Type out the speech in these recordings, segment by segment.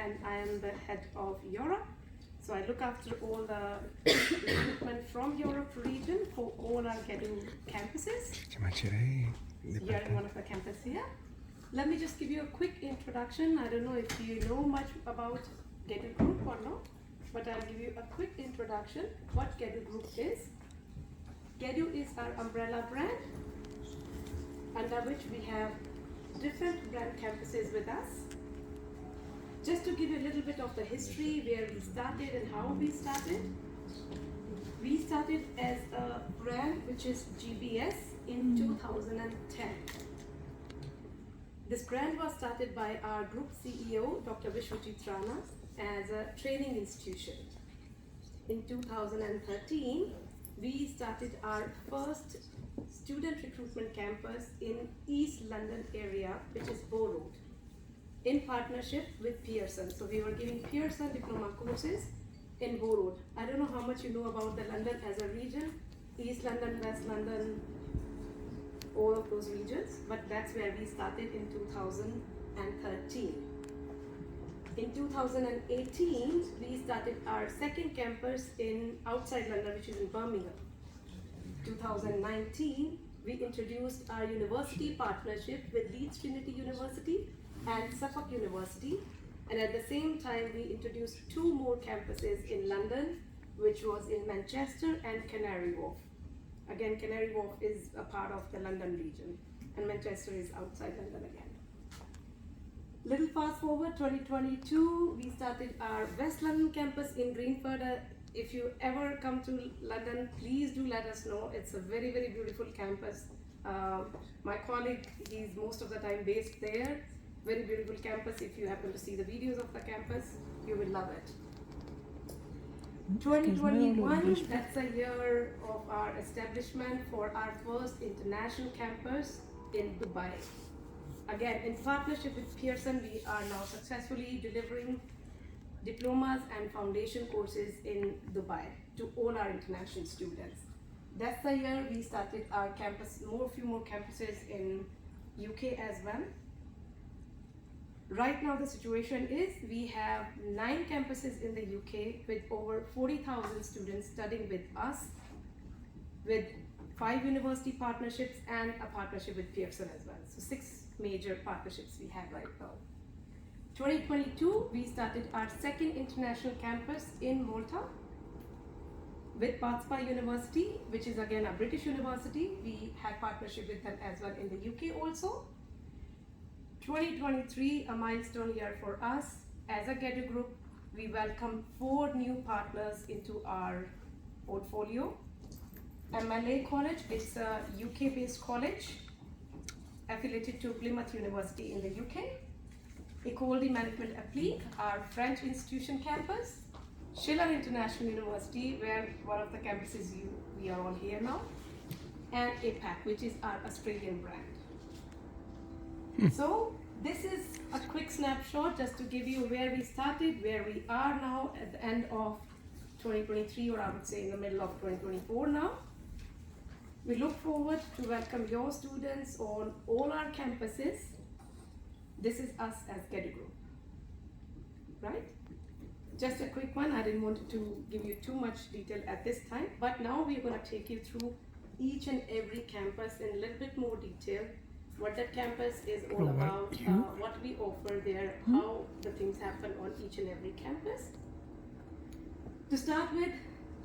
and I am the head of Europe. So I look after all the recruitment from Europe region for all our gedu campuses. You're in one of the campuses here. Let me just give you a quick introduction. I don't know if you know much about gedu group or not, but I'll give you a quick introduction what gedu group is. Gedu is our umbrella brand, under which we have different brand campuses with us. Just to give you a little bit of the history, where we started and how we started. We started as a brand which is GBS in 2010. This brand was started by our group CEO, Dr. Vishwajit Rana, as a training institution. In 2013, we started our first student recruitment campus in East London area, which is Bow Road, in partnership with Pearson. So we were giving Pearson diploma courses in Bow Road. I don't know how much you know about the London as a region, East London, West London, all of those regions, but that's where we started in 2013. In 2018, we started our second campus in outside London, which is in Birmingham. 2019, we introduced our university partnership with Leeds Trinity University and Suffolk University, and at the same time, we introduced two more campuses in London, which was in Manchester and Canary Wharf. Again, Canary Wharf is a part of the London region, and Manchester is outside London again. Little fast forward, 2022, we started our West London campus in Greenford. If you ever come to London, please do let us know. It's a very, very beautiful campus. My colleague, he's most of the time based there. Very beautiful campus. If you happen to see the videos of the campus, you will love it. 2021, that's a year of our establishment for our first international campus in Dubai. Again, in partnership with Pearson, we are now successfully delivering diplomas and foundation courses in Dubai to all our international students. That's the year we started our campus, few more campuses in UK as well. Right now the situation is we have 9 campuses in the UK with over 40,000 students studying with us, with 5 university partnerships and a partnership with Pearson as well. So 6 major partnerships we have right now. 2022, we started our second international campus in Malta with Patspa University, which is again a British university. We had partnership with them as well in the UK also. 2023, a milestone year for us. As a gedu group, we welcome 4 new partners into our portfolio. MLA College, it's a UK-based college affiliated to Plymouth University in the UK. École de Management Appliqué, our French institution campus. Schiller International University, where one of the campuses we are all here now. And APAC, which is our Australian brand. So this is a quick snapshot just to give you where we started, where we are now at the end of 2023, or I would say in the middle of 2024 now. We look forward to welcome your students on all our campuses. This is us as gedu group, right? Just a quick one. I didn't want to give you too much detail at this time, but now we're going to take you through each and every campus in a little bit more detail. What that campus is all about, what we offer there, how the things happen on each and every campus. To start with,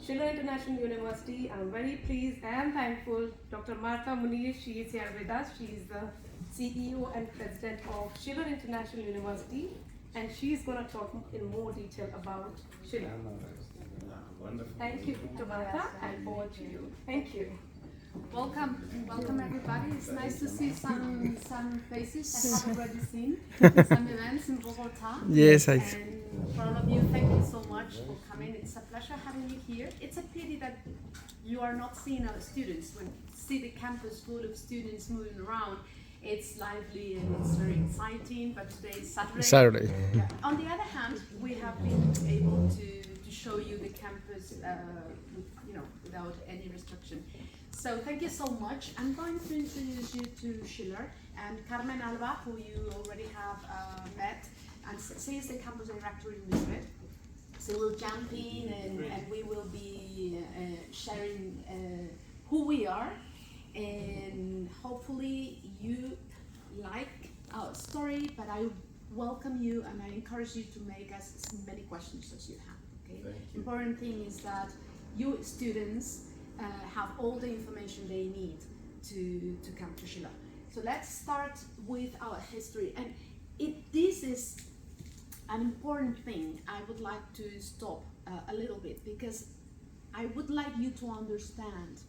Schiller International University, I'm very pleased and thankful. Dr. Martha Munir, she is here with us. She is the CEO and President of Schiller International University, and she is going to talk in more detail about Schiller. Wonderful. Thank you, Dr. Martha, and over to you. Thank you. Welcome everybody. It's nice to see some faces I have already seen. Some events in Bogota. Yes, And for all of you, thank you so much for coming. It's a pleasure having you here. It's a pity that you are not seeing our students. When you see the campus full of students moving around, it's lively and it's very exciting, but today is Saturday. Yeah. On the other hand, we have been able to show you the campus without any restriction. So thank you so much. I'm going to introduce you to Schiller and Carmen Alba, who you already have met. and she is the campus director in Madrid. So we'll jump in and we will be sharing who we are, and hopefully you like our story, but I welcome you and I encourage you to make us as many questions as you have. Okay. Thank you. Important thing is that you students have all the information they need to come to Schiller. So let's start with our history, and this is an important thing. I would like to stop a little bit, because I would like you to understand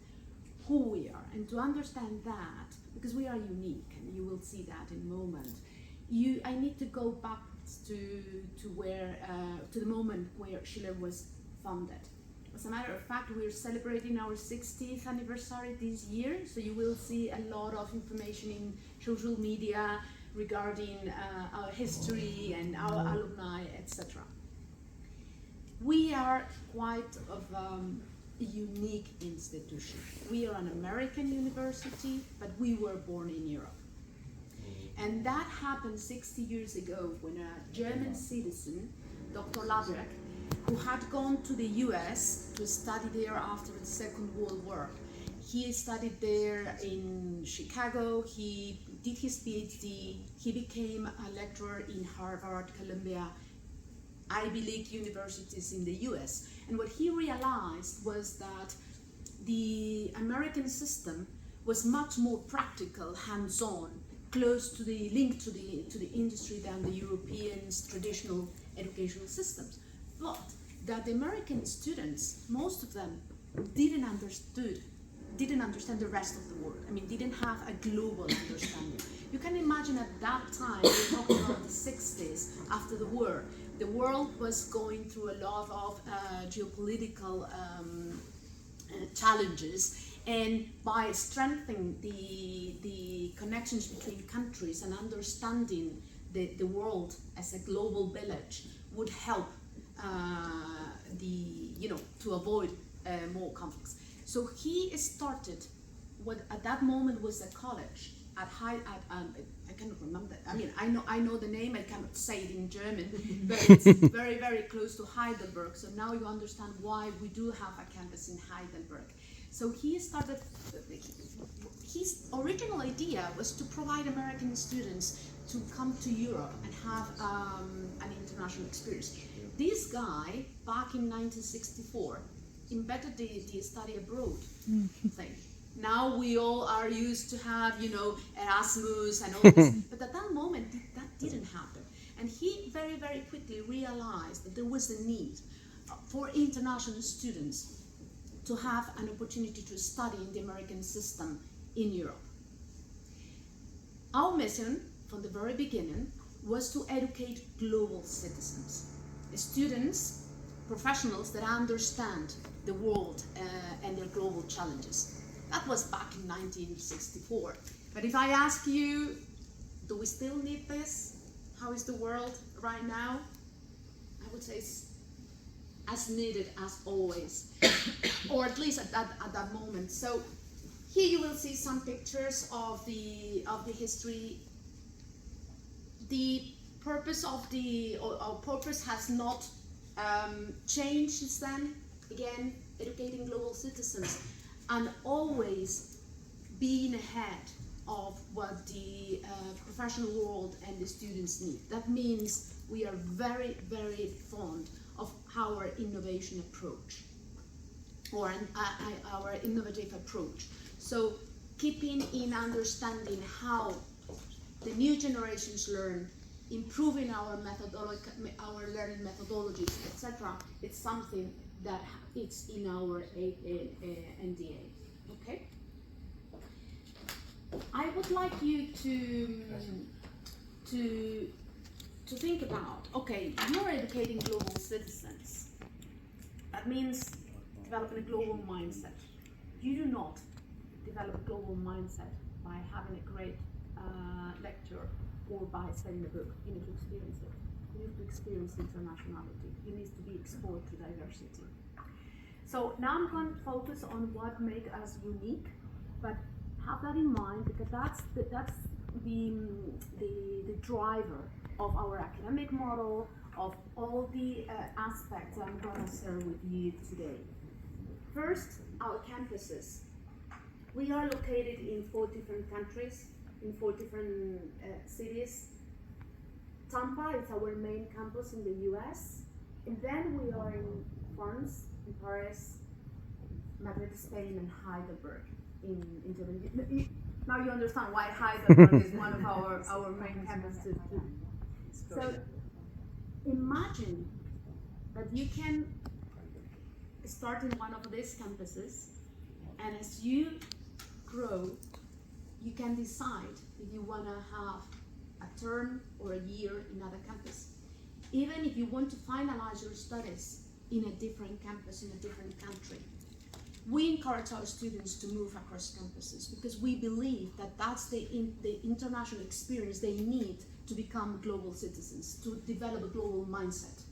who we are, and to understand that, because we are unique, and you will see that in a moment. I need to go back to where to the moment where Schiller was founded. As a matter of fact, we're celebrating our 60th anniversary this year, so you will see a lot of information in social media regarding our history and our alumni, etc. We are quite of a unique institution. We are an American university, but we were born in Europe. And that happened 60 years ago when a German citizen, Dr. Labreck, who had gone to the US to study there after the Second World War. He studied there in Chicago, he did his PhD, he became a lecturer in Harvard, Columbia, Ivy League universities in the US. And what he realized was that the American system was much more practical, hands-on, close to the link to the industry than the Europeans' traditional educational systems. But that the American students, most of them, didn't understand the rest of the world. I mean, didn't have a global understanding. You can imagine at that time, we're talking about the 60s, after the war, the world was going through a lot of geopolitical challenges, and by strengthening the connections between countries and understanding the world as a global village would help to avoid more conflicts. So he started what at that moment was a college at I cannot remember. I mean, I know the name. I cannot say it in German, but it's very, very close to Heidelberg. So now you understand why we do have a campus in Heidelberg. So he started. His original idea was to provide American students to come to Europe and have an international experience. This guy, back in 1964, invented the study abroad thing. Now we all are used to have, Erasmus and all this, but at that moment that didn't happen. And he very, very quickly realized that there was a need for international students to have an opportunity to study in the American system in Europe. Our mission from the very beginning was to educate global citizens, students, professionals that understand the world and their global challenges. That was back in 1964. But if I ask you, do we still need this? How is the world right now? I would say it's as needed as always, or at least at that moment. So here you will see some pictures of the history. The purpose of our purpose has not changed since then. Again, educating global citizens and always being ahead of what the professional world and the students need. That means we are very, very fond of our innovation approach, or our innovative approach. So keeping in understanding how the new generations learn, improving our learning methodologies, etc. It's something that it's in our NDA. Okay. I would like you to think about, okay, you're educating global citizens. That means developing a global mindset. You do not develop a global mindset by having a great lecture or by studying a book. You need to experience it. You need to experience internationality. You need to be exposed to diversity. So now I'm going to focus on what makes us unique, but have that in mind, because that's the driver of our academic model, of all the aspects I'm going to share with you today. First, our campuses. We are located in 4 different countries, in 4 different cities. Tampa is our main campus in the US, and then we are in France, in Paris, Madrid, Spain, and Heidelberg in Germany. Now you understand why Heidelberg is one of our main campuses too. So imagine that you can start in one of these campuses, and as you grow, you can decide if you want to have a term or a year in another campus. Even if you want to finalize your studies in a different campus, in a different country. We encourage our students to move across campuses because we believe that that's the international experience they need to become global citizens, to develop a global mindset.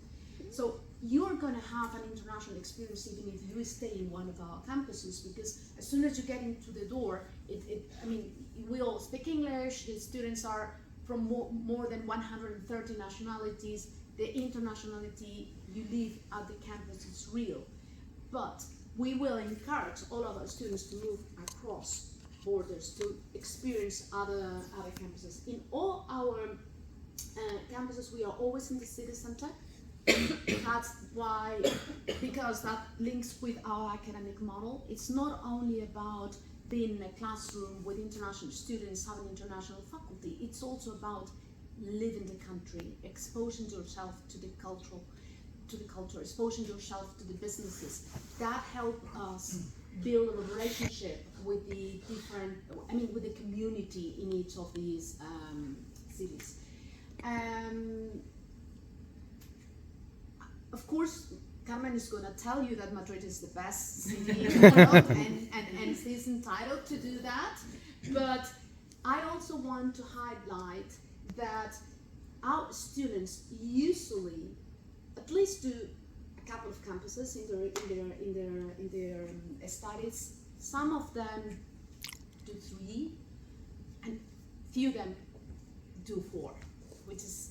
So you're going to have an international experience even if you stay in one of our campuses, because as soon as you get into the door, I mean, we all speak English, the students are from more than 130 nationalities, the internationality you live at the campus is real. But we will encourage all of our students to move across borders to experience other campuses. In all our campuses, we are always in the city center. That's why, because that links with our academic model. It's not only about being in a classroom with international students, having international faculty. It's also about living the country, exposing yourself to the culture, exposing yourself to the businesses. That helps us build a relationship with the with the community in each of these cities. Of course, Carmen is going to tell you that Madrid is the best city in the world, and she's entitled to do that. But I also want to highlight that our students usually at least do a couple of campuses in their studies. Some of them do 3, and few of them do 4, which is,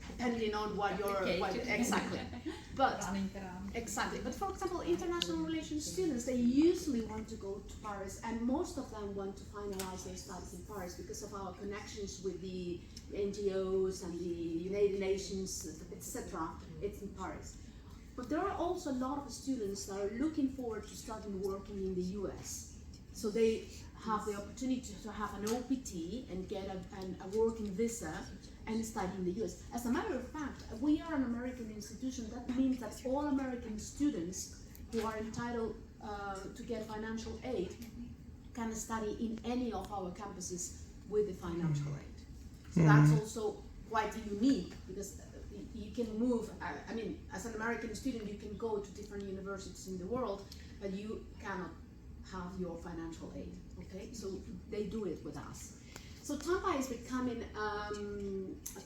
depending on what exactly. But exactly. But for example, international relations students, they usually want to go to Paris, and most of them want to finalize their studies in Paris because of our connections with the NGOs and the United Nations, etc. It's in Paris. But there are also a lot of students that are looking forward to starting working in the US. So they have the opportunity to have an OPT and get a working visa and study in the US. As a matter of fact, we are an American institution. That means that all American students who are entitled to get financial aid can study in any of our campuses with the financial aid. So that's also quite unique because you can move, as an American student, you can go to different universities in the world, but you cannot have your financial aid, okay? So they do it with us. So Tampa is becoming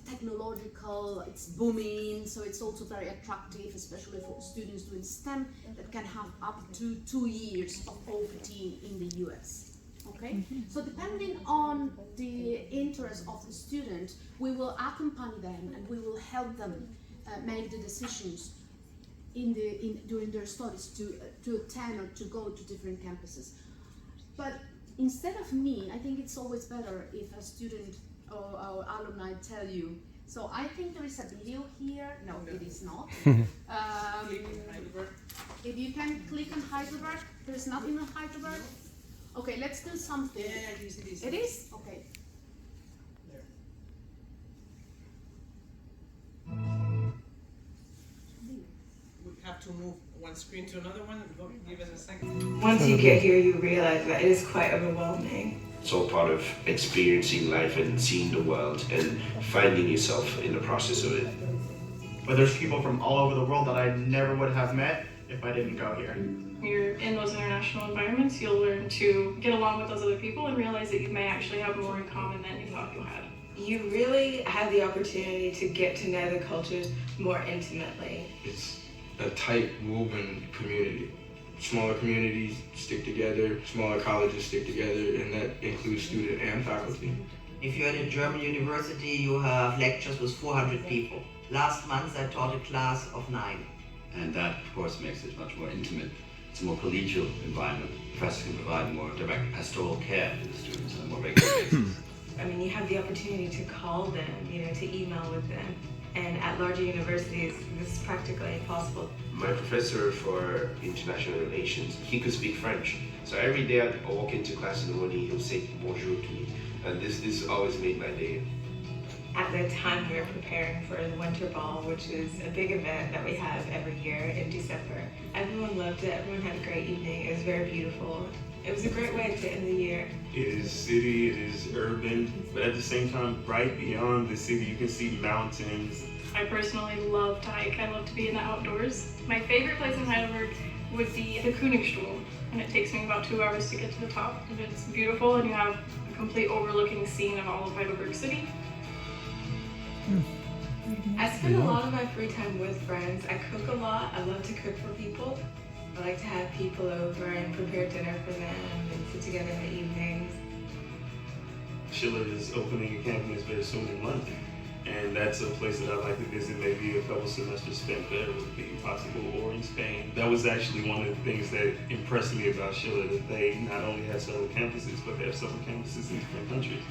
technological, it's booming, so it's also very attractive, especially for students doing STEM that can have up to 2 years of OPT in the US, okay? So depending on the interest of the student, we will accompany them and we will help them make the decisions during their studies to attend or to go to different campuses. But instead of me, I think it's always better if a student or our alumni tell you. So I think there is a video here. No, it is not. If you can click on Heidelberg, there's nothing on Heidelberg. Okay, let's do something. Yeah, it is. It is? Okay. We have to move one screen to another one. Give us a second. Once you get here, you realize that it is quite overwhelming. It's all part of experiencing life and seeing the world and finding yourself in the process of it. But there's people from all over the world that I never would have met if I didn't go here. When you're in those international environments, you'll learn to get along with those other people and realize that you may actually have more in common than you thought you had. You really have the opportunity to get to know the cultures more intimately. It's a tight, woven community. Smaller communities stick together, smaller colleges stick together, and that includes student and faculty. If you're at a German university, you have lectures with 400 people. Last month I taught a class of 9. And that, of course, makes it much more intimate. It's a more collegial environment. Professors can provide more direct pastoral care to the students on a more regular basis. I mean, you have the opportunity to call them, to email with them. And at larger universities, this is practically impossible. My professor for international relations, he could speak French. So every day I walk into class in the morning, he'll say bonjour to me. And this always made my day. At the time we were preparing for the Winter Ball, which is a big event that we have every year in December. Everyone loved it, everyone had a great evening, it was very beautiful. It was a great way to end the year. It is city, it is urban, but at the same time, right beyond the city, you can see mountains. I personally love to hike. I love to be in the outdoors. My favorite place in Heidelberg would be the Königstuhl, and it takes me about 2 hours to get to the top. And it's beautiful, and you have a complete overlooking scene of all of Heidelberg City. I spend a lot of my free time with friends. I cook a lot. I love to cook for people. I like to have people over and prepare dinner for them and sit together in the evenings. Schiller is opening a campus very soon in London, and that's a place that I'd like to visit. Maybe a couple semesters spent there would be possible, or in Spain. That was actually one of the things that impressed me about Schiller, that they not only have several campuses, but they have several campuses in different countries.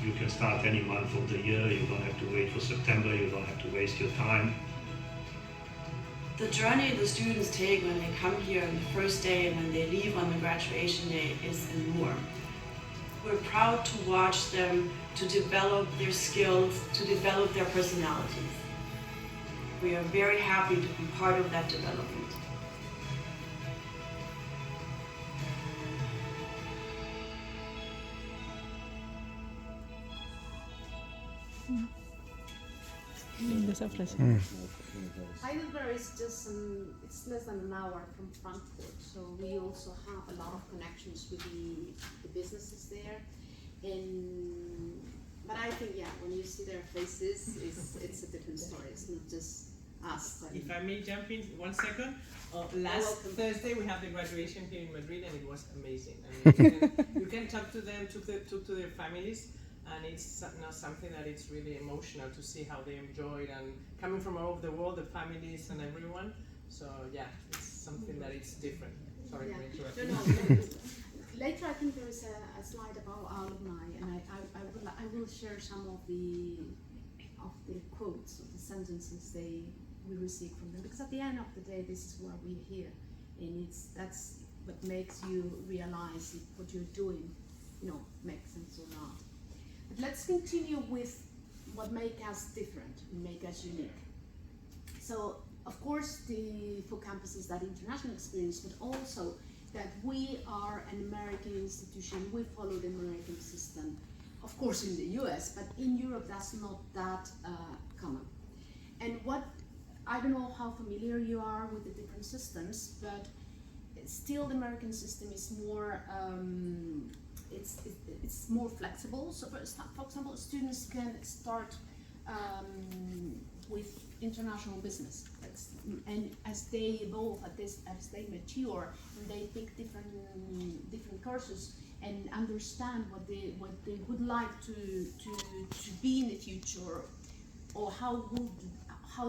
You can start any month of the year, you don't have to wait for September, you don't have to waste your time. The journey the students take when they come here on the first day and when they leave on the graduation day is enormous. We're proud to watch them, to develop their skills, to develop their personalities. We are very happy to be part of that development. Heidelberg is just it's less than an hour from Frankfurt, so we also have a lot of connections with the businesses there. But I think, yeah, when you see their faces, it's a different story. It's not just us. If I may jump in 1 second, last Thursday we have the graduation here in Madrid, and it was amazing. I mean, you can talk to them, talk to their families. And it's something that it's really emotional to see how they enjoyed, and coming from all over the world, the families and everyone. So yeah, it's something that it's different. Sorry for interrupting. No. Later, I think there is a slide about alumni, and I will share some of the quotes, of the sentences we received from them, because at the end of the day, this is why we're here, and that's what makes you realize if what you're doing, makes sense or not. But let's continue with what makes us different, make us unique. So, of course, the full campus is that international experience, but also that we are an American institution, we follow the American system. Of course in the US, but in Europe that's not that common. And I don't know how familiar you are with the different systems, but still the American system is more, it's more flexible. So for example, students can start with international business, and as they evolve, as they mature, and they pick different courses and understand what they would like to be in the future, or how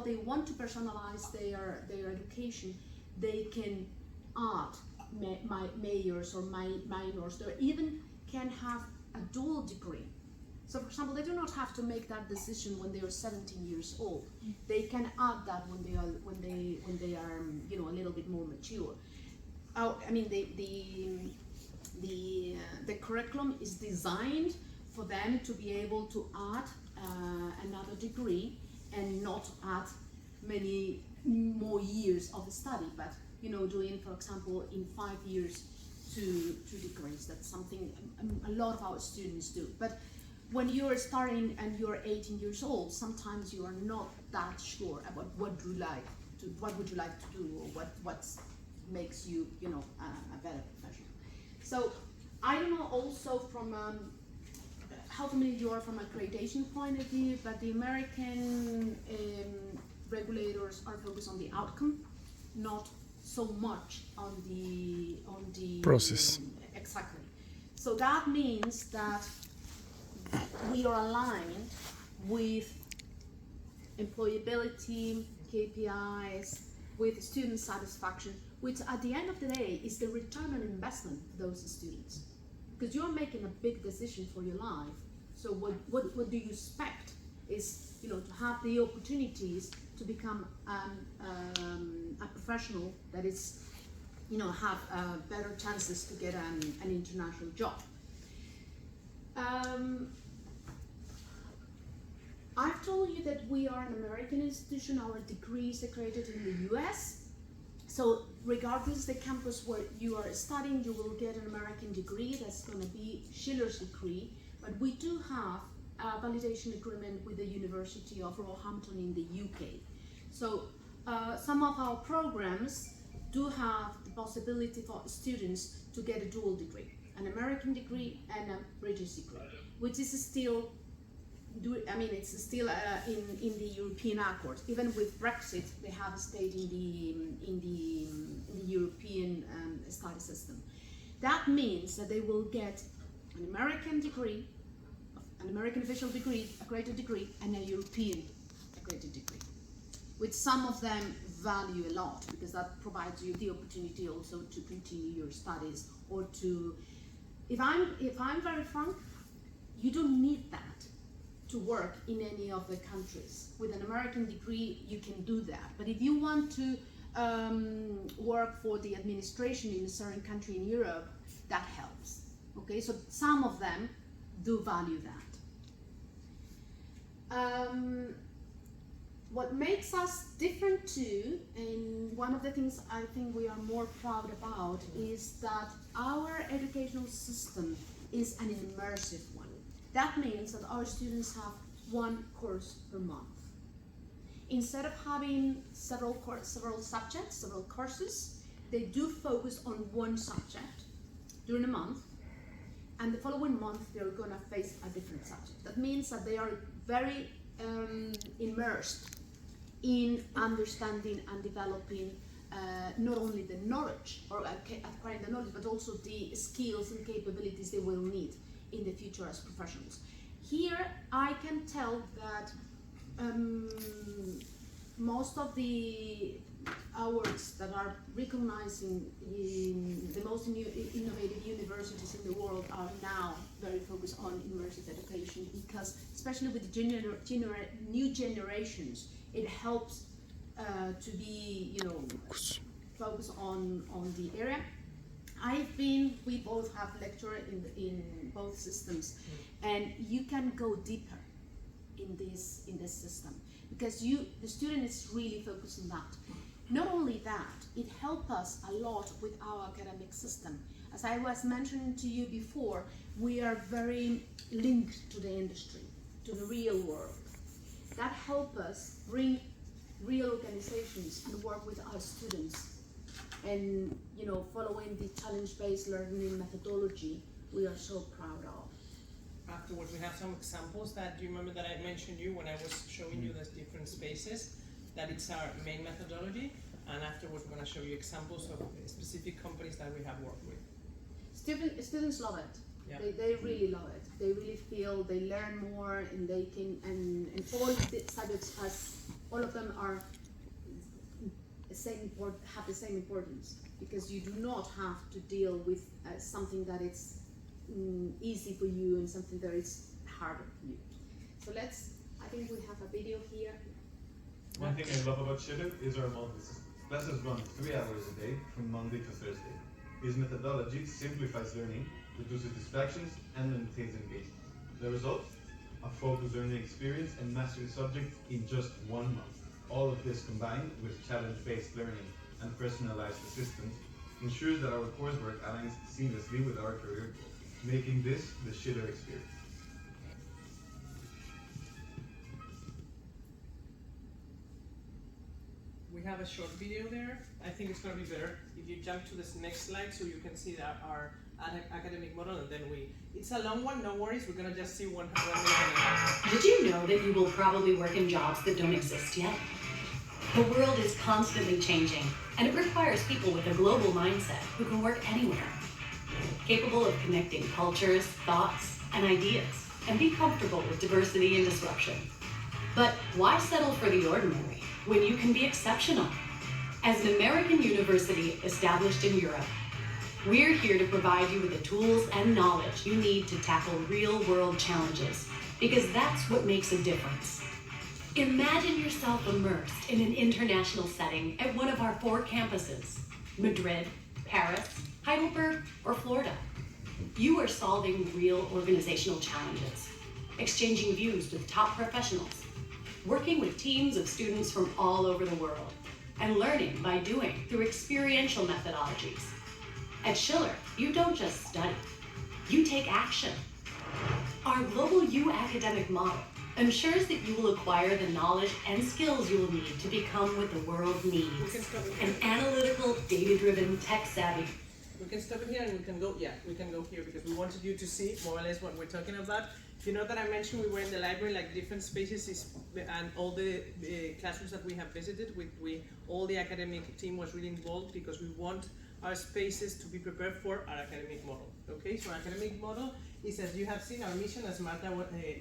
they want to personalize their education, they can add majors or minors. They even can have a dual degree. So, for example, they do not have to make that decision when they are 17 years old. They can add that when they are a little bit more mature. I mean, the curriculum is designed for them to be able to add another degree and not add many more years of study, but doing, for example, in 5 years, two degrees. That's something a lot of our students do. But when you're starting and you're 18 years old, sometimes you are not that sure about what would you like to do, or what makes you a better professional. So I don't know also from how familiar you are from accreditation point of view, but the American regulators are focused on the outcome, not so much on the process. Exactly. So that means that we are aligned with employability, KPIs, with student satisfaction, which at the end of the day is the return on investment for those students. Because you're making a big decision for your life. So what do you expect is, you know, to have the opportunities to become a professional that is, you know, have better chances to get an international job. I've told you that we are an American institution. Our degree is accredited in the US. So regardless of the campus where you are studying, you will get an American degree. That's going to be Schiller's degree. But we do have a validation agreement with the University of Roehampton in the UK. So some of our programs do have the possibility for students to get a dual degree, an American degree and a British degree, which is still, it's still in the European Accord. Even with Brexit, they have stayed in the European study system. That means that they will get an American degree, an American official degree, accredited degree, and a European accredited degree, which some of them value a lot because that provides you the opportunity also to continue your studies or to, if I'm very frank, you don't need that to work in any of the countries. With an American degree, you can do that. But if you want to work for the administration in a certain country in Europe, that helps. Okay, so some of them do value that. What makes us different too, and one of the things I think we are more proud about, is that our educational system is an immersive one. That means that our students have one course per month. Instead of having several subjects, several courses, they do focus on one subject during a month, and the following month they're going to face a different subject. That means that they are very immersed in understanding and developing not only the knowledge or acquiring the knowledge, but also the skills and capabilities they will need in the future as professionals. Here I can tell that most of the awards that are recognizing the most innovative universities in the world are now very focused on immersive education, because especially with the new generations, it helps to be, you know, focused on the area. We both have lectured in both systems, and you can go deeper in this system because the student is really focused on that. Not only that, it helps us a lot with our academic system. As I was mentioning to you before, we are very linked to the industry, to the real world. That helps us bring real organizations and work with our students. And, you know, following the challenge-based learning methodology, we are so proud of. Afterwards, we have some examples that, do you remember that I mentioned you when I was showing you the different spaces, that it's our main methodology, and afterwards we're going to show you examples of specific companies that we have worked with. Students love it. Yeah. They really love it. They really feel they learn more, and they can, and all the subjects, all of them are have the same importance, because you do not have to deal with something that is easy for you and something that is harder for you. So I think we have a video here. One thing I love about Schiller is our multi-system. Classes run 3 hours a day from Monday to Thursday. His methodology simplifies learning, reduces distractions, and maintains engagement. The result? A focused learning experience and mastery subjects in just 1 month. All of this combined with challenge-based learning and personalized assistance ensures that our coursework aligns seamlessly with our career goals, making this the Schiller experience. We have a short video there. I think it's going to be better if you jump to this next slide so you can see that our academic model, and then it's a long one, no worries, we're going to just see one minute. Did you know that you will probably work in jobs that don't exist yet? The world is constantly changing, and it requires people with a global mindset who can work anywhere. capable of connecting cultures, thoughts, and ideas, and be comfortable with diversity and disruption. But why settle for the ordinary when you can be exceptional? As an American university established in Europe, we're here to provide you with the tools and knowledge you need to tackle real-world challenges, because that's what makes a difference. Imagine yourself immersed in an international setting at one of our 4 campuses, Madrid, Paris, Heidelberg, or Florida. You are solving real organizational challenges, exchanging views with top professionals, working with teams of students from all over the world, and learning by doing through experiential methodologies. At Schiller, you don't just study, you take action. Our Global U academic model ensures that you will acquire the knowledge and skills you will need to become what the world needs. An analytical, data-driven, tech-savvy. We can stop it here and we can go here because we wanted you to see more or less what we're talking about. You know that I mentioned we were in the library, like different spaces and all the classrooms that we have visited, all the academic team was really involved because we want our spaces to be prepared for our academic model. Okay, so our academic model is, as you have seen, our mission, as Marta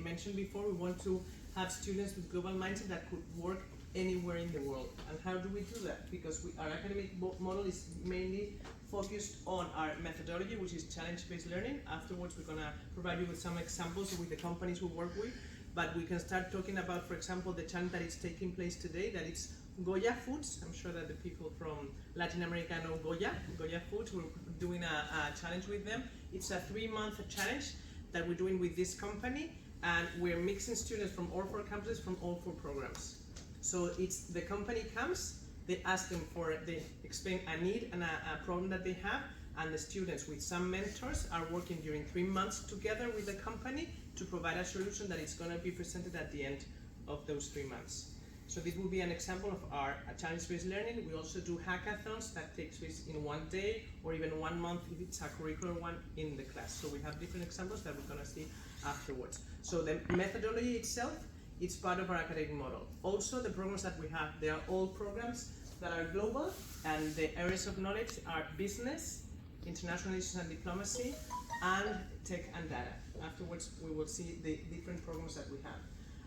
mentioned before, we want to have students with global mindset that could work anywhere in the world. And how do we do that? Because our academic model is mainly focused on our methodology, which is challenge-based learning. Afterwards, we're going to provide you with some examples with the companies we work with. But we can start talking about, for example, the challenge that is taking place today, that it's Goya Foods. I'm sure that the people from Latin America know Goya Foods. We're doing a challenge with them. It's a 3-month challenge that we're doing with this company, and we're mixing students from all 4 campuses, from all 4 programs. So it's the company comes, they ask them they explain a need and a problem that they have, and the students with some mentors are working during 3 months together with the company to provide a solution that is going to be presented at the end of those 3 months. So this will be an example of our challenge-based learning. We also do hackathons that takes place in 1 day or even 1 month if it's a curricular one in the class. So we have different examples that we're going to see afterwards. So the methodology itself, it's part of our academic model. Also, the programs that we have, they are all programs that are global, and the areas of knowledge are business, international relations and diplomacy, and tech and data. Afterwards, we will see the different programs that we have.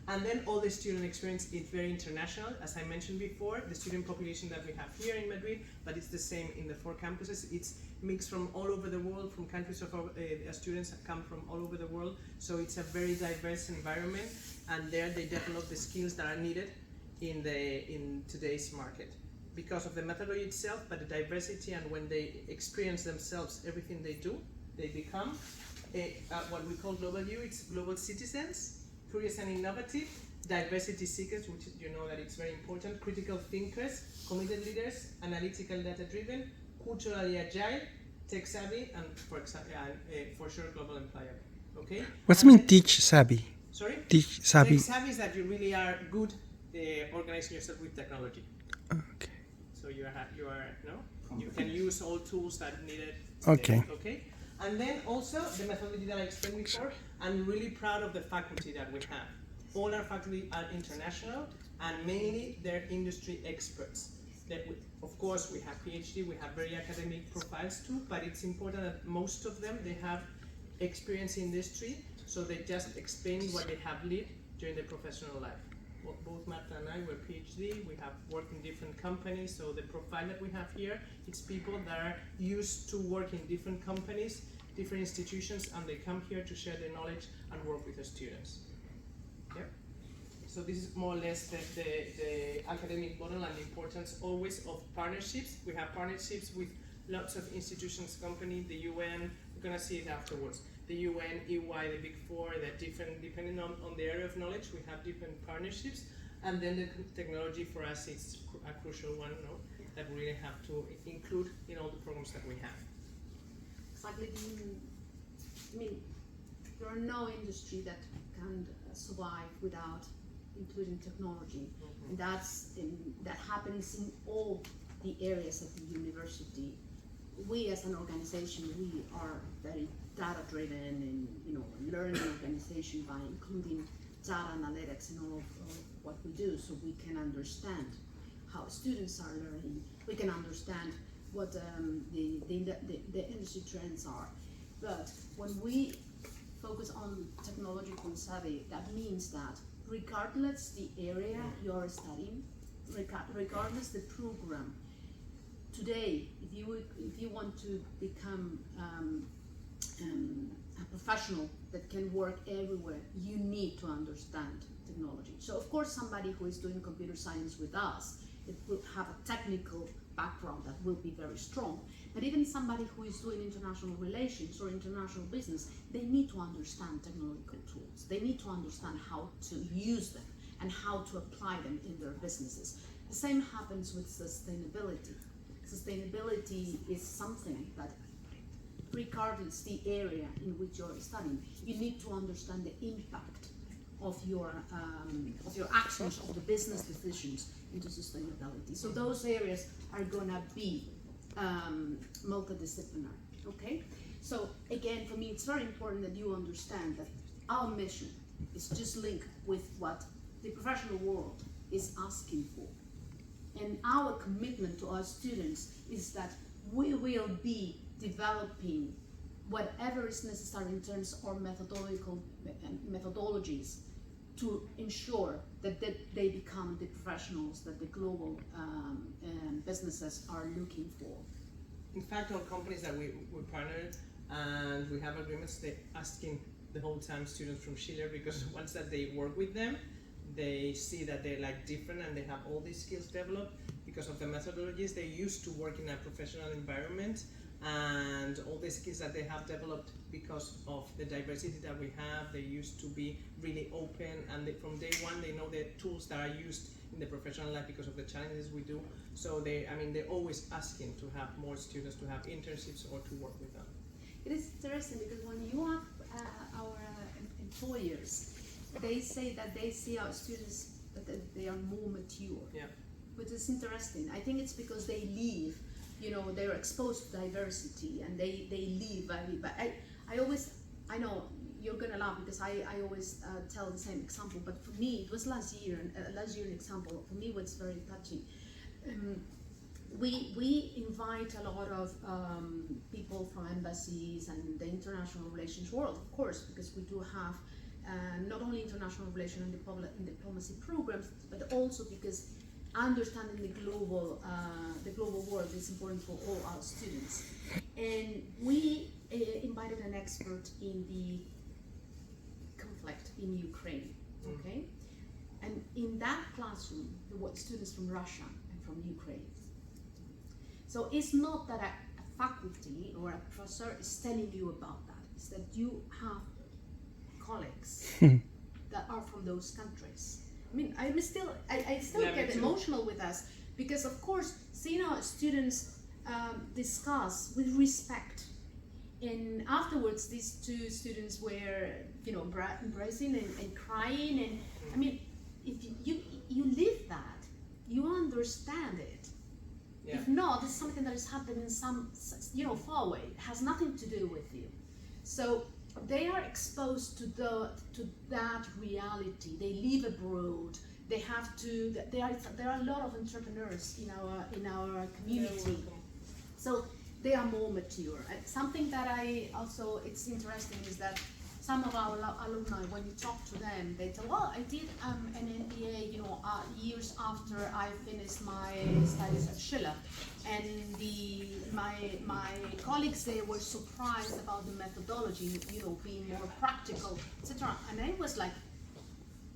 And then all the student experience is very international. As I mentioned before, the student population that we have here in Madrid, but it's the same in the 4 campuses. It's mixed from all over the world, from countries of students come from all over the world. So it's a very diverse environment, and there they develop the skills that are needed in today's market. Because of the methodology itself, but the diversity, and when they experience themselves everything they do, they become what we call global U. It's global citizens, curious and innovative, diversity seekers, which you know that it's very important, critical thinkers, committed leaders, analytical data-driven, culturally agile, tech-savvy, and for sure global employer. Okay. What's mean teach savvy? Sorry. Teach savvy. Tech-savvy is that you really are good organizing yourself with technology. Okay. So you can use all tools that needed. Okay. Okay. And then also the methodology that I explained before. I'm really proud of the faculty that we have. All our faculty are international, and mainly they're industry experts. Of course, we have PhD, we have very academic profiles too, but it's important that most of them, they have experience in industry, so they just explain what they have lived during their professional life. Both Marta and I were PhD, we have worked in different companies, so the profile that we have here, it's people that are used to work in different companies, different institutions, and they come here to share their knowledge and work with the students. Yep. So this is more or less the academic model and the importance always of partnerships. We have partnerships with lots of institutions, companies, the UN, we're going to see it afterwards. The UN, EY, the Big Four, they're different, depending on the area of knowledge, we have different partnerships. And then the technology for us is a crucial one, that we really have to include in all the programs that we have. Exactly. I mean, there are no industry that can survive without including technology, and that happens in all the areas of the university. We as an organization, we are very data-driven and learning organization by including data analytics in all of what we do, so we can understand how students are learning. We can understand what the industry trends are, But when we focus on technological savvy, that means that regardless the area you're studying, regardless the program, today, if you want to become a professional that can work everywhere, you need to understand technology. So of course, somebody who is doing computer science with us, it will have a technical background that will be very strong. But even somebody who is doing international relations or international business, they need to understand technological tools. They need to understand how to use them and how to apply them in their businesses. The same happens with sustainability. Sustainability is something that, regardless the area in which you're studying, you need to understand the impact of your actions, of the business decisions into sustainability. So those areas are gonna be multidisciplinary, okay? So again, for me, it's very important that you understand that our mission is just linked with what the professional world is asking for. And our commitment to our students is that we will be developing whatever is necessary in terms of methodologies to ensure that they become the professionals that the global businesses are looking for. In fact, all companies that we partnered and we have agreements, they're asking the whole time students from Chile, because once that they work with them, they see that they're like different and they have all these skills developed because of the methodologies. They used to work in a professional environment, and all the skills that they have developed because of the diversity that we have, they used to be really open, and from day one they know the tools that are used in the professional life because of the challenges we do. So they're always asking to have more students to have internships or to work with them. It is interesting because when you have our employers, they say that they see our students that they are more mature. Yeah. But it's interesting. I think it's because they live, they're exposed to diversity and they live. But I know you're gonna laugh because I always tell the same example. But for me, it was last year an example. For me, it was very touching. We invite a lot of people from embassies and the international relations world, of course, because we do have not only international relations and diplomacy programs, but also because understanding the global world is important for all our students. And we invited an expert in the conflict in Ukraine, okay? And in that classroom, there were students from Russia and from Ukraine. So it's not that a faculty or a professor is telling you about that. It's that you have colleagues that are from those countries. I mean, I still get emotional with us because, of course, seeing our students discuss with respect, and afterwards these two students were, embracing and crying, and I mean, if you live that, you understand it. Yeah. If not, it's something that is happening some, far away. It has nothing to do with you. So they are exposed to that reality. They live abroad. They have to. There are a lot of entrepreneurs in our community. So they are more mature. Something that it's interesting is that some of our alumni, when you talk to them, they tell, well, I did an MBA, years after I finished my studies at Schiller, and my colleagues there were surprised about the methodology, being more practical, etc. And I was like,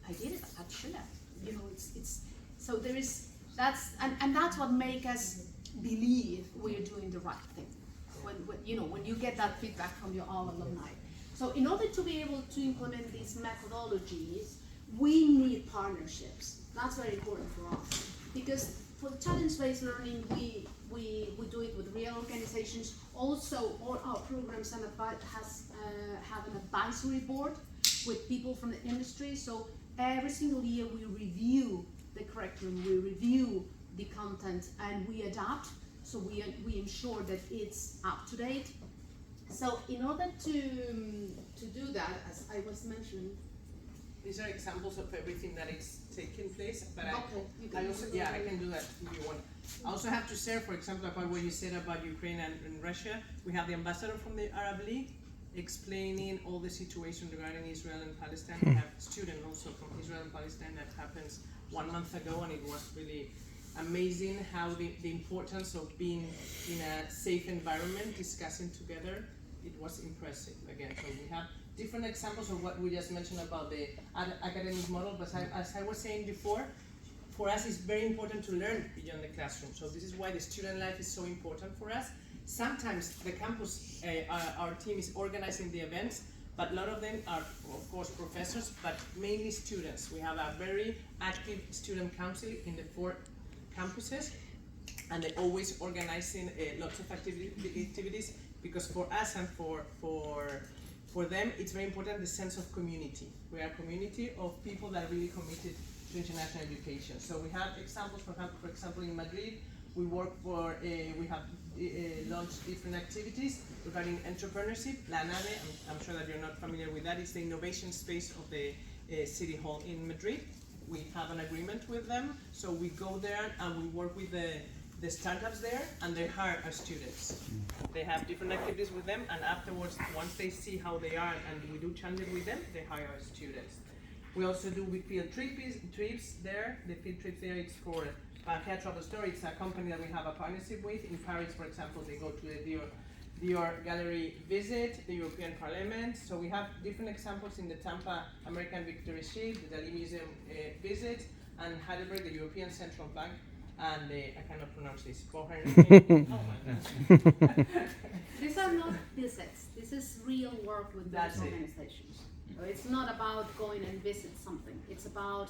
I did it at Schiller, it's so there is and that's what makes us believe we're doing the right thing. When you get that feedback from your all alumni. So in order to be able to implement these methodologies, we need partnerships. That's very important for us. Because for challenge-based learning, we do it with real organizations. Also, all our programs have an advisory board with people from the industry. So every single year we review the curriculum, we review the content, and we adapt. So we ensure that it's up to date. So in order to do that, as I was mentioning, these are examples of everything that is taking place. But I can do that if you want. I also have to share, for example, about what you said about Ukraine and Russia. We have the ambassador from the Arab League explaining all the situation regarding Israel and Palestine. We have students also from Israel and Palestine that happens 1 month ago, and it was really amazing how the importance of being in a safe environment, discussing together, it was impressive again. So we have different examples of what we just mentioned about the academic model, but as I was saying before, for us it's very important to learn beyond the classroom. So this is why the student life is so important for us. Sometimes the campus, our team is organizing the events, but a lot of them are, of course, professors, but mainly students. We have a very active student council in the 4 campuses, and they're always organizing lots of activities, because for us and for them, it's very important the sense of community. We are a community of people that are really committed to international education. So we have examples, for example, in Madrid, we work for, we have launched different activities regarding entrepreneurship. La Nave, I'm sure that you're not familiar with that, it's the innovation space of the City Hall in Madrid. We have an agreement with them, so we go there and we work with the startups there, and they hire our students. They have different activities with them, and afterwards, once they see how they are and we do challenges with them, they hire our students. We also do with field trips there. The field trips there, it's for Bankia Travel Store. It's a company that we have a partnership with. In Paris, for example, they go to the Dior Gallery visit, the European Parliament. So we have different examples in the Tampa American Victory Shield, the Dali Museum visit, and Heidelberg, the European Central Bank, and I cannot pronounce this. Oh my God. These are not visits. This is real work with those organizations. So it's not about going and visit something. It's about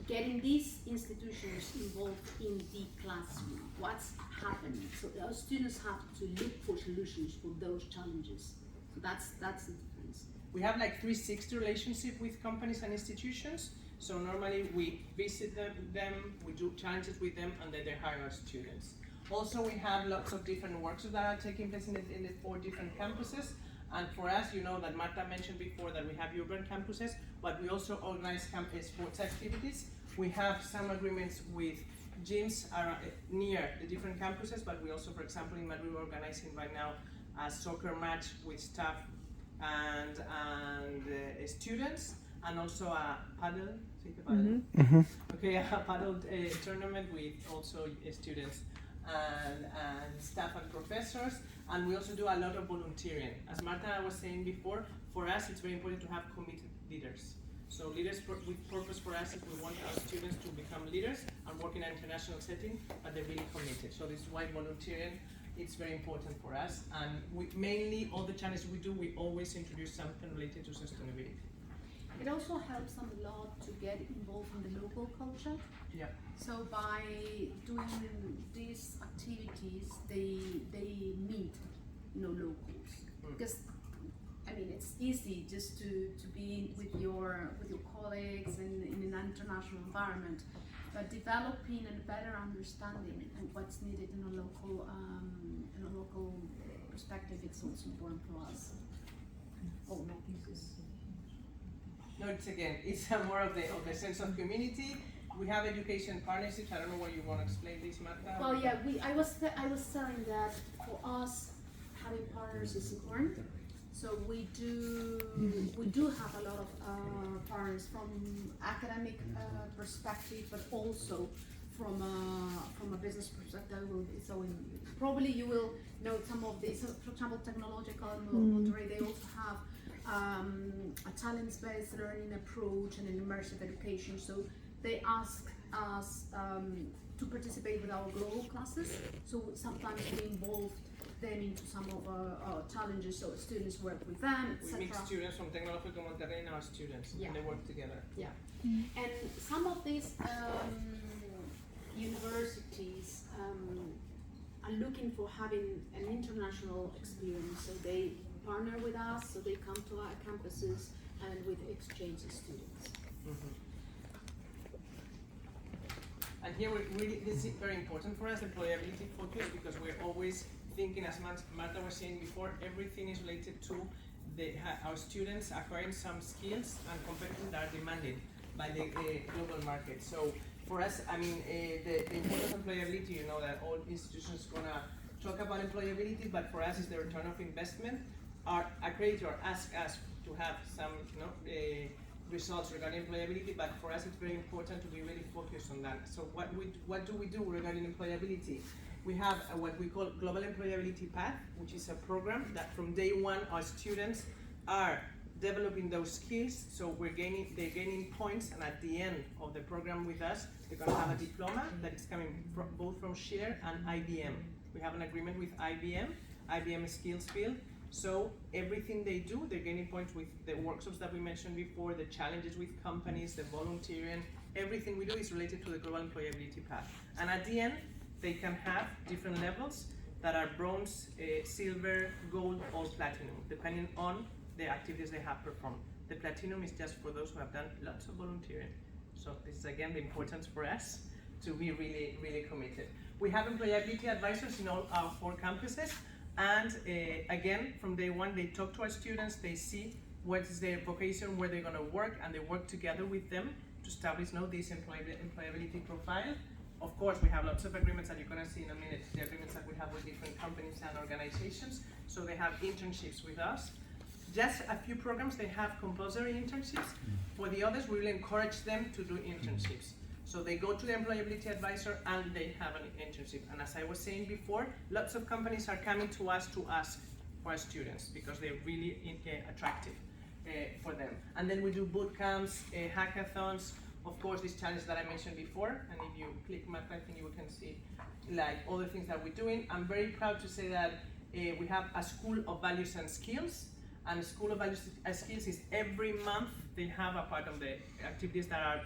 getting these institutions involved in the classroom. What's happening? So our students have to look for solutions for those challenges. So that's the difference. We have like 360 relationship with companies and institutions. So normally we visit them, we do challenges with them, and then they hire our students. Also, we have lots of different workshops that are taking place in the 4 different campuses. And for us, you know that Marta mentioned before that we have urban campuses, but we also organize sports activities. We have some agreements with gyms near the different campuses, but we also, for example, in Madrid, we're organizing right now a soccer match with staff and students, and also a paddle. Okay, a paddle tournament with also students and staff and professors, and we also do a lot of volunteering. As Marta was saying before, for us it's very important to have committed leaders. So leaders with purpose for us is we want our students to become leaders and work in an international setting, but they're really committed. So this is why volunteering it's very important for us, and we mainly all the challenges we do, we always introduce something related to sustainability. It also helps them a lot to get involved in the local culture. Yeah. So by doing these activities, they meet, locals. Because I mean, it's easy just to be with your colleagues in an international environment, but developing a better understanding of what's needed in a local perspective, it's also important for us. Oh no, No, it's more of the sense of community. We have education partnerships. I don't know what you want to explain this, Marta. Well, yeah, I was saying that for us, having partners is important. So we do have a lot of partners from academic perspective, but also from a business perspective. So probably you will know some of these. So for example, technological Monterrey, they also have a challenge-based learning approach and an immersive education. So they ask us to participate with our global classes. So sometimes we involve them into some of our challenges, so students work with them, etc. We mix students from Tecnológico Monterrey and our students, and they work together. Yeah, and some of these universities are looking for having an international experience, so they partner with us, so they come to our campuses and with exchange students. And here this is very important for us, employability focus, because we're always thinking, as Marta was saying before, everything is related to our students acquiring some skills and competencies that are demanded by the global market. So for us, I mean, the importance of employability, you know that all institutions gonna talk about employability, but for us it's the return of investment. our accreditor asked us to have some results regarding employability, but for us it's very important to be really focused on that. So what do we do regarding employability? We have what we call Global Employability Path, which is a program that from day one our students are developing those skills, so they're gaining points, and at the end of the program with us, they're going to have a diploma that is coming both from Schiller and IBM. We have an agreement with IBM Skills Field, so everything they do, they're gaining points with the workshops that we mentioned before, the challenges with companies, the volunteering, everything we do is related to the Global Employability Path. And at the end, they can have different levels that are bronze, silver, gold, or platinum, depending on the activities they have performed. The platinum is just for those who have done lots of volunteering. So this is again the importance for us to be really, really committed. We have employability advisors in all our 4 campuses, and again, from day one, they talk to our students, they see what is their vocation, where they're gonna work, and they work together with them to establish this employability profile. Of course, we have lots of agreements that you're gonna see in a minute, the agreements that we have with different companies and organizations. So they have internships with us. Just a few programs, they have compulsory internships. For the others, we will encourage them to do internships. So they go to the employability advisor and they have an internship. And as I was saying before, lots of companies are coming to us to ask for our students because they're really attractive for them. And then we do boot camps, hackathons, of course, this challenge that I mentioned before. And if you click my I think you can see like all the things that we're doing. I'm very proud to say that we have a School of Values and Skills. And School of Values and Skills is every month they have a part of the activities that are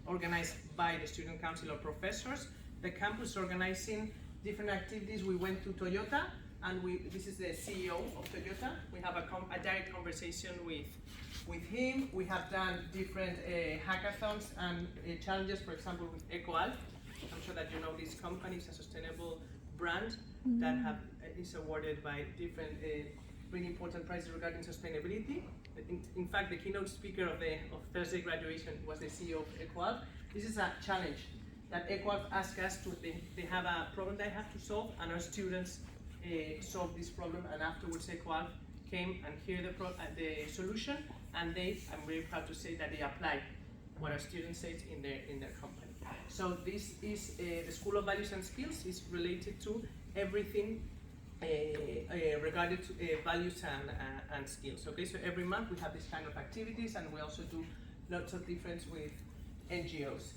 organized by the student council or professors. The campus organizing different activities. We went to Toyota, and this is the CEO of Toyota. We have a direct conversation with him. We have done different hackathons and challenges, for example, with EcoAlf. I'm sure that you know this company. It's a sustainable brand that is awarded by different really important prizes regarding sustainability. In fact, the keynote speaker of Thursday graduation was the CEO of EcoAlf. This is a challenge that EcoAlf asked us to, they have a problem they have to solve, and our students solved this problem, and afterwards EcoAlf came and heard the solution, and I'm very proud to say that they applied what our students said in their company. So this is the School of Values and Skills is related to everything regarding to values and skills. Okay, so every month we have this kind of activities, and we also do lots of different with NGOs.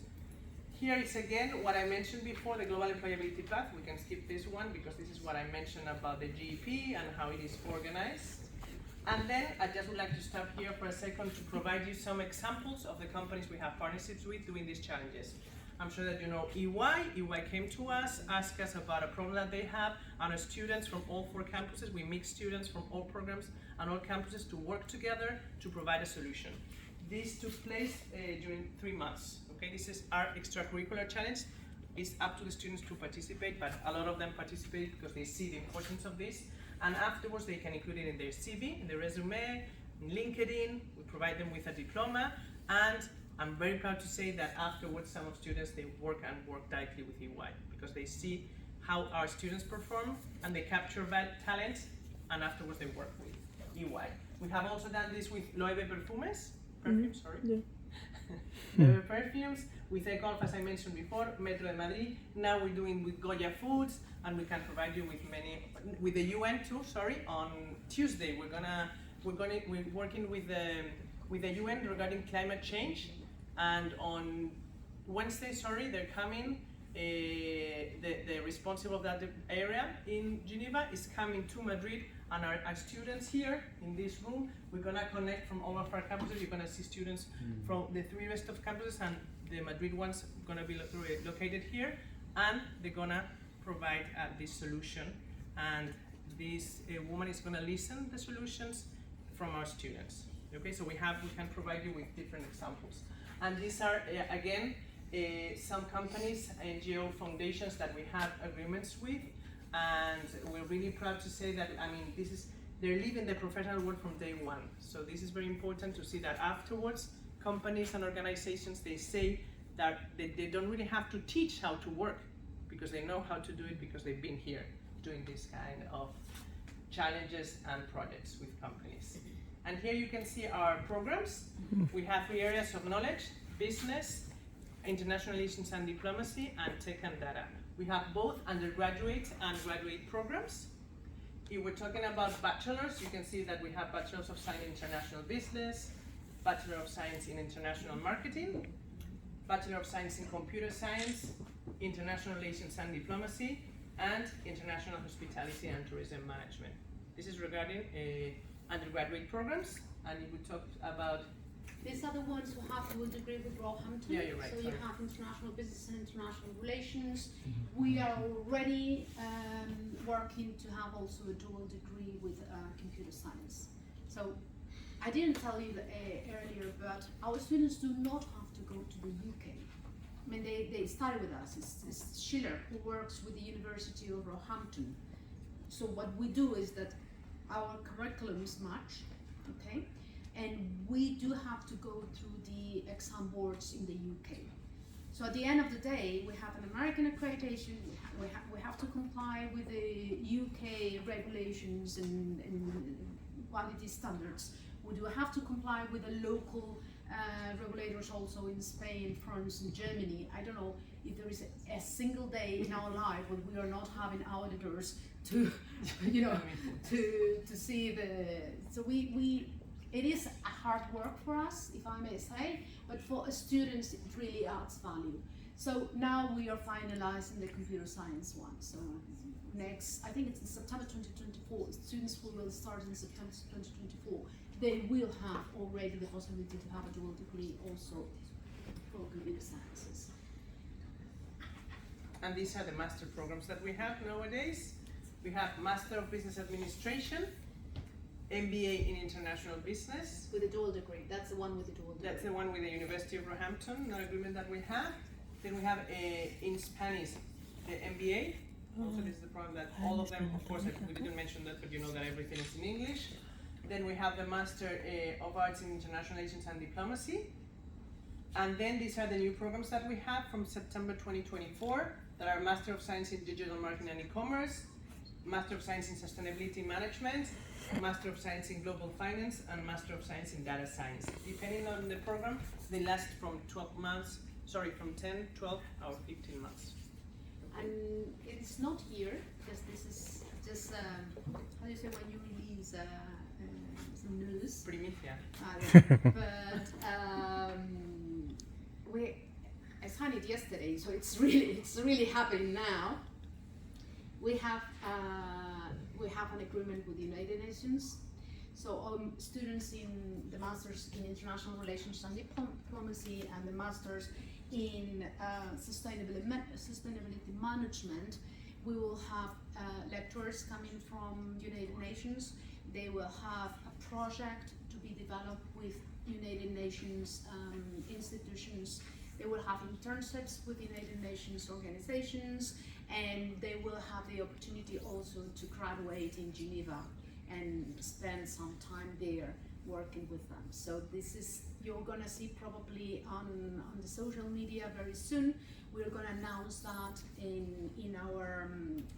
Here is again what I mentioned before, the Global Employability Path. We can skip this one because this is what I mentioned about the GEP and how it is organized. And then I just would like to stop here for a second to provide you some examples of the companies we have partnerships with doing these challenges. I'm sure that you know EY. EY came to us, asked us about a problem that they have, and our students from all 4 campuses, we mix students from all programs and all campuses to work together to provide a solution. This took place during 3 months. Okay, this is our extracurricular challenge. It's up to the students to participate, but a lot of them participate because they see the importance of this. And afterwards, they can include it in their CV, in their resume, in LinkedIn. We provide them with a diploma, and I'm very proud to say that afterwards, some of students, they work directly with EY because they see how our students perform and they capture talent, and afterwards they work with EY. We have also done this with Loewe Perfumes, Loewe Perfumes, with EcoAlf, as I mentioned before, Metro de Madrid. Now we're doing with Goya Foods, and we can provide you with with the UN too. On Tuesday we're working with the UN regarding climate change. And on Wednesday, they're coming, the responsible of that area in Geneva is coming to Madrid, and our students here in this room, we're gonna connect from all of our campuses. You're gonna see students from the 3 rest of campuses, and the Madrid one's gonna be located here, and they're gonna provide this solution. And this woman is gonna listen the solutions from our students. Okay, so we can provide you with different examples. And these are, again, some companies, NGO foundations that we have agreements with, and we're really proud to say that, they're leaving the professional world from day one. So this is very important to see that afterwards, companies and organizations, they say that they don't really have to teach how to work because they know how to do it because they've been here doing this kind of challenges and projects with companies. And here you can see our programs. We have 3 areas of knowledge: business, international relations and diplomacy, and tech and data. We have both undergraduate and graduate programs. If we're talking about bachelors, you can see that we have Bachelors of Science in International Business, Bachelor of Science in International Marketing, Bachelor of Science in Computer Science, International Relations and Diplomacy, and International Hospitality and Tourism Management. This is regarding undergraduate programs, and if we talk about... These are the ones who have dual degree with Roehampton. Yeah, you're right. So you have international business and international relations. We are already working to have also a dual degree with computer science. So I didn't tell you earlier, but our students do not have to go to the UK. I mean, they study with us. It's Schiller who works with the University of Roehampton. So what we do is that our curriculums match, okay? And we do have to go through the exam boards in the UK. So at the end of the day, we have an American accreditation, we have to comply with the UK regulations and quality standards. We do have to comply with the local regulators also in Spain, France, and Germany. I don't know if there is a single day in our life when we are not having auditors to, you know, to see the. So it is a hard work for us, if I may say, but for students it really adds value. So now we are finalizing the computer science one. So next, I think it's in September 2024. Students who will start in September 2024. They will have already the possibility to have a dual degree also for computer sciences. And these are the master programs that we have nowadays. We have Master of Business Administration, MBA in International Business. With a dual degree. That's the one with the dual degree. That's the one with the University of Roehampton, the agreement that we have. Then we have in Spanish, the MBA. Also, this is the problem that all of them, of course, we didn't mention that, but you know that everything is in English. Then we have the Master of Arts in International Relations and Diplomacy. And then these are the new programs that we have from September 2024 that are Master of Science in Digital Marketing and E-Commerce, Master of Science in Sustainability Management, Master of Science in Global Finance, and Master of Science in Data Science. Depending on the program, they last from 12 months, from 10, 12, or 15 months. And it's not here, because this is just, how do you say when you release some news? Primicia. But I signed it yesterday, so it's really happening now. We have an agreement with the United Nations. So students in the Masters in International Relations and Diplomacy and the Masters in Sustainability Management, we will have lecturers coming from United Nations. They will have a project to be developed with United Nations institutions. They will have internships with United Nations organizations, and they will have the opportunity also to graduate in Geneva and spend some time there working with them. So this is, you're gonna see probably on the social media very soon. We're gonna announce that in our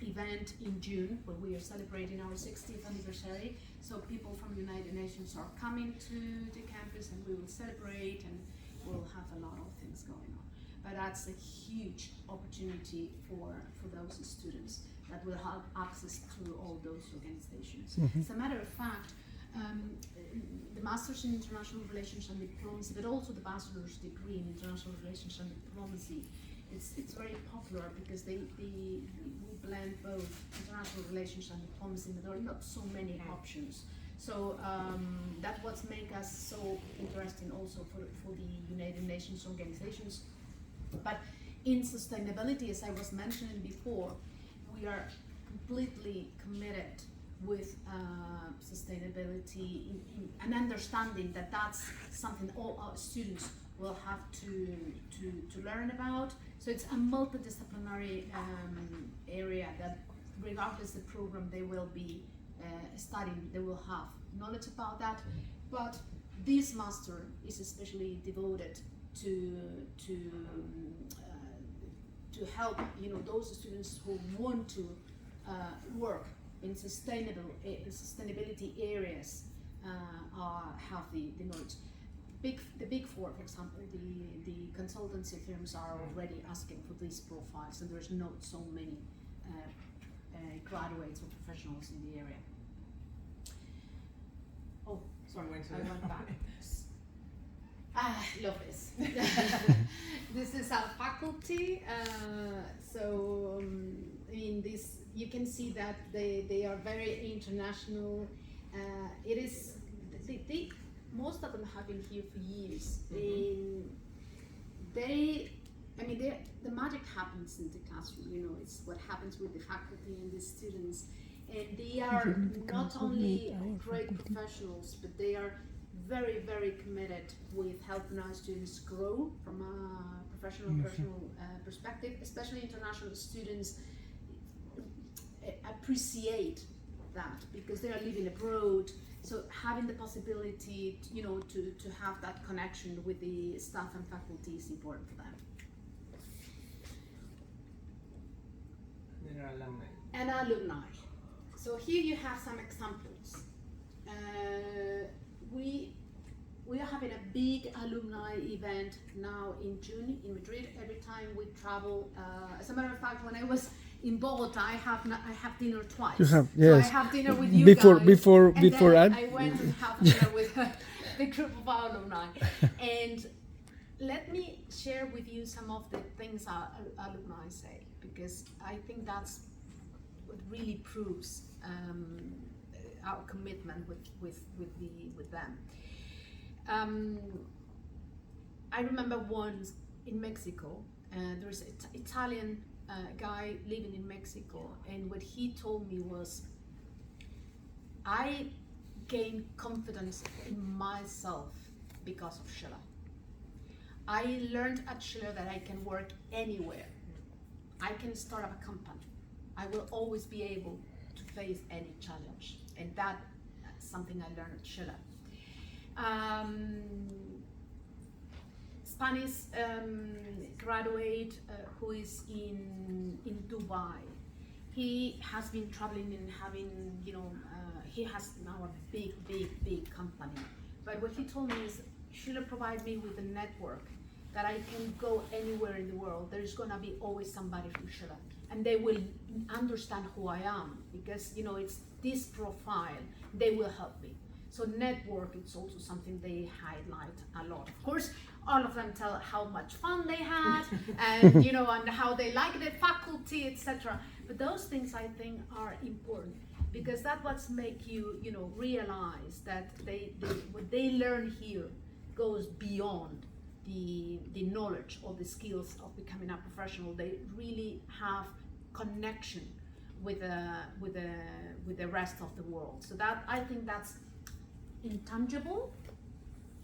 event in June, when we are celebrating our 60th anniversary. So people from United Nations are coming to the campus, and we will celebrate, and we'll have a lot of things going on. But that's a huge opportunity for those students that will have access to all those organizations. As a matter of fact, the Masters in International Relations and Diplomacy, but also the Bachelor's degree in International Relations and Diplomacy, it's very popular because we blend both international relations and diplomacy, but there are not so many options. So that's what makes us so interesting also for the United Nations organizations. But in sustainability, as I was mentioning before, we are completely committed with sustainability and understanding that that's something all our students will have to learn about. So it's a multidisciplinary area that regardless of the program they will be studying, they will have knowledge about that. But this master is especially devoted to help those students who want to work in sustainability areas have the knowledge. The big four, for example, the consultancy firms are already asking for these profiles, and there's not so many graduates or professionals in the area. Oh, sorry, I went back. Love this. This is our faculty. I mean, this, you can see that they are very international. It is most of them have been here for years. The magic happens in the classroom. You know, it's what happens with the faculty and the students, and they are not only great professionals, but they are very, very committed with helping our students grow from a professional, personal perspective. Especially international students appreciate that because they are living abroad. So having the possibility, to have that connection with the staff and faculty is important for them. There are alumni. And alumni. So here you have some examples. We are having a big alumni event now in June in Madrid. Every time we travel, as a matter of fact, when I was in Bogota, I have dinner twice. You have, yes. So I have dinner with you before guys, before and before then ad. I went and have dinner with the group of alumni. And let me share with you some of the things our alumni say, because I think that's what really proves our commitment with them. I remember once in Mexico, there's an Italian guy living in Mexico, and what he told me was, I gained confidence in myself because of Schiller. I learned at Schiller that I can work anywhere. I can start up a company. I will always be able to face any challenge, and that's something I learned at Schiller. Spanish graduate who is in Dubai. He has been traveling and having, he has now a big company. But what he told me is, Schiller provides me with a network that I can go anywhere in the world. There's gonna be always somebody from Schiller, and they will understand who I am, because it's this profile. They will help me. So network, it's also something they highlight a lot. Of course, all of them tell how much fun they had, and and how they like the faculty, etc. But those things I think are important, because that's what make you realize that what they learn here goes beyond the knowledge or the skills of becoming a professional. They really have connection with the rest of the world. So that, I think, that's intangible,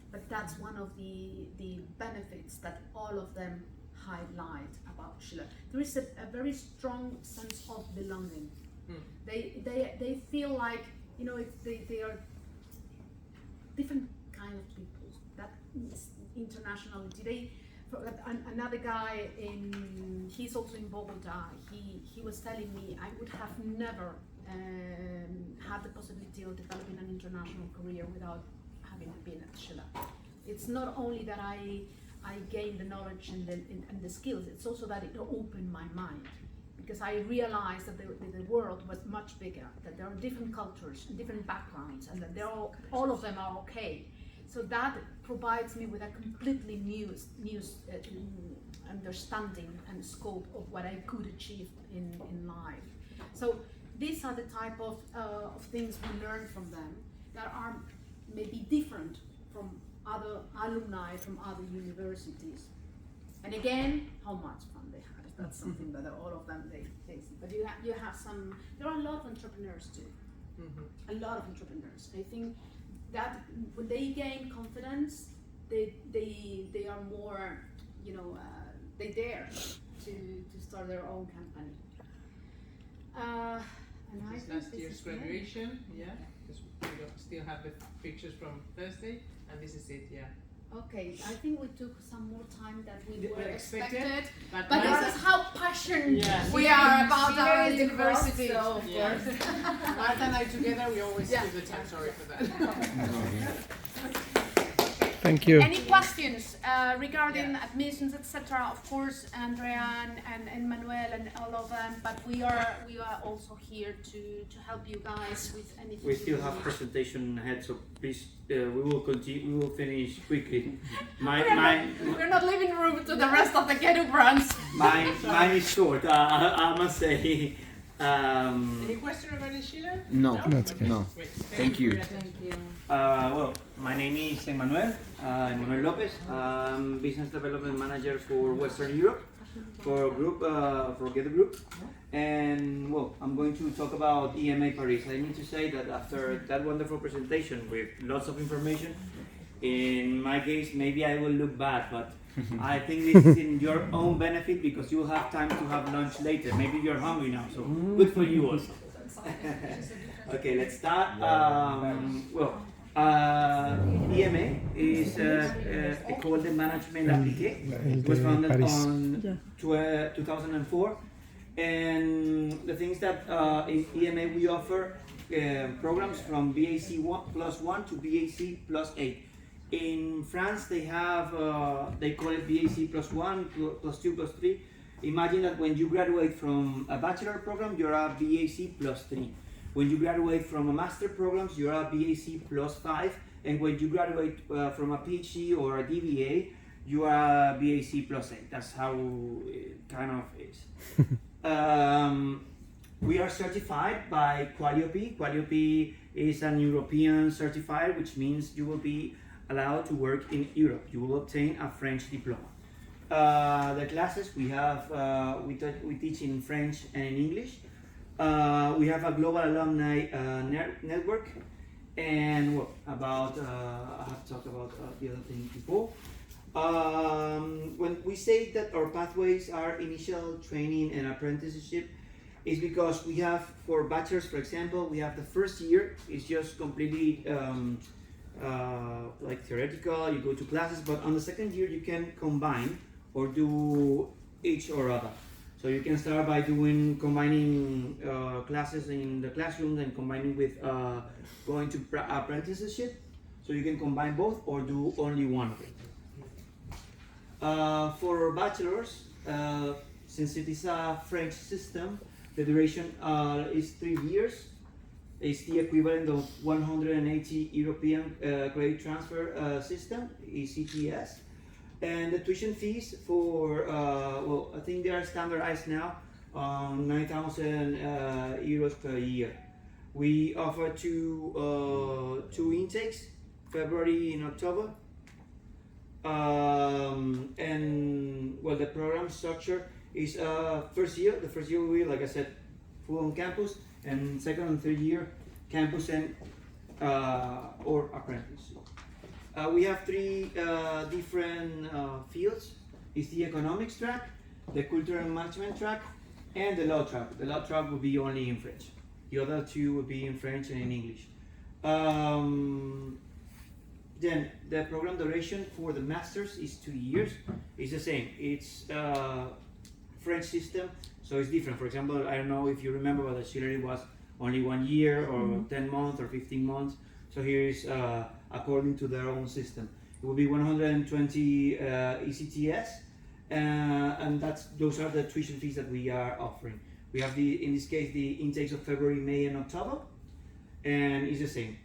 but that's one of the benefits that all of them highlight about Schiller. There is a very strong sense of belonging. They feel like they are different kind of people. That is internationality. Another guy he's also in Bogota. He was telling me, I would have never had the possibility of developing an international career without having been at Schiller. It's not only that I gained the knowledge and the skills, it's also that it opened my mind, because I realized that the world was much bigger, that there are different cultures and different backgrounds, and that all of them are okay. So that provides me with a completely new understanding and scope of what I could achieve in life. So these are the type of things we learn from them that are maybe different from other alumni from other universities. And again, how much fun they had. That's something that all of them they see. But you have some. There are a lot of entrepreneurs too. A lot of entrepreneurs. I think that when they gain confidence, they are more, they dare to start their own company. And this is last year's graduation, because we still have the pictures from Thursday, and this is it, Okay, I think we took some more time than we were expected. But this is how passionate passionate Yes. we are about She our very university. proud, so, Yes. Martha and I together, we always Yeah. give the time. Sorry for that. Thank you. Any questions regarding admissions, etc.? Of course, Andrea and Manuel and all of them. But we are also here to help you guys with anything. We still have presentation ahead, so please, we will continue. We will finish quickly. We're not leaving room to the rest of the gedu brands. Mine is short. I must say. Any question regarding Sheila? No. That's okay. No. Wait, Thank you. Well, my name is Emmanuel Lopez. I'm Business Development Manager for Western Europe for group for gedu Group. And well, I'm going to talk about EMA Paris. I need to say that after that wonderful presentation with lots of information, in my case, maybe I will look bad, but I think this is in your own benefit because you will have time to have lunch later. Maybe you're hungry now, so good for you also. Okay, let's start. EMA is École de Management Appliqué. It was founded on 2004. And the things that in EMA we offer programs from BAC +1 to BAC +8. In France, they have they call it BAC +1, +2, +3. Imagine that when you graduate from a bachelor program, you're a BAC +3. When you graduate from a master program, you're a BAC +5. And when you graduate from a PhD or a DBA, you are a BAC +8. That's how it kind of is. We are certified by Qualiopi. Qualiopi is an European certifier, which means you will be allowed to work in Europe. You will obtain a French diploma. The classes we have, we teach in French and in English. We have a global alumni network, and well, about I have talked about the other thing before. When we say that our pathways are initial training and apprenticeship, is because we have, for bachelors, for example, we have the first year is just completely like theoretical, you go to classes, but on the second year you can combine or do each or other. So you can start by combining classes in the classroom and combining with going to apprenticeship. So you can combine both or do only one of it. For bachelors, since it is a French system, the duration is 3 years. It's the equivalent of 180 European credit transfer system, ECTS. And the tuition fees for, well, I think they are standardized now, 9,000 euros per year. We offer two intakes, February and October. And well, the program structure is first year. The first year will be, like I said, full on campus, and second and third year, campus and or apprentice. We have three different fields. It's the economics track, the cultural management track, and the law track. The law track will be only in French. The other two will be in French and in English. Then the program duration for the masters is 2 years. It's the same. It's French system, so it's different. For example, I don't know if you remember, but the Chile was only 1 year or 10 months or 15 months. So here is according to their own system. It will be 120 ECTS, and those are the tuition fees that we are offering. We have in this case the intakes of February, May, and October, and it's the same.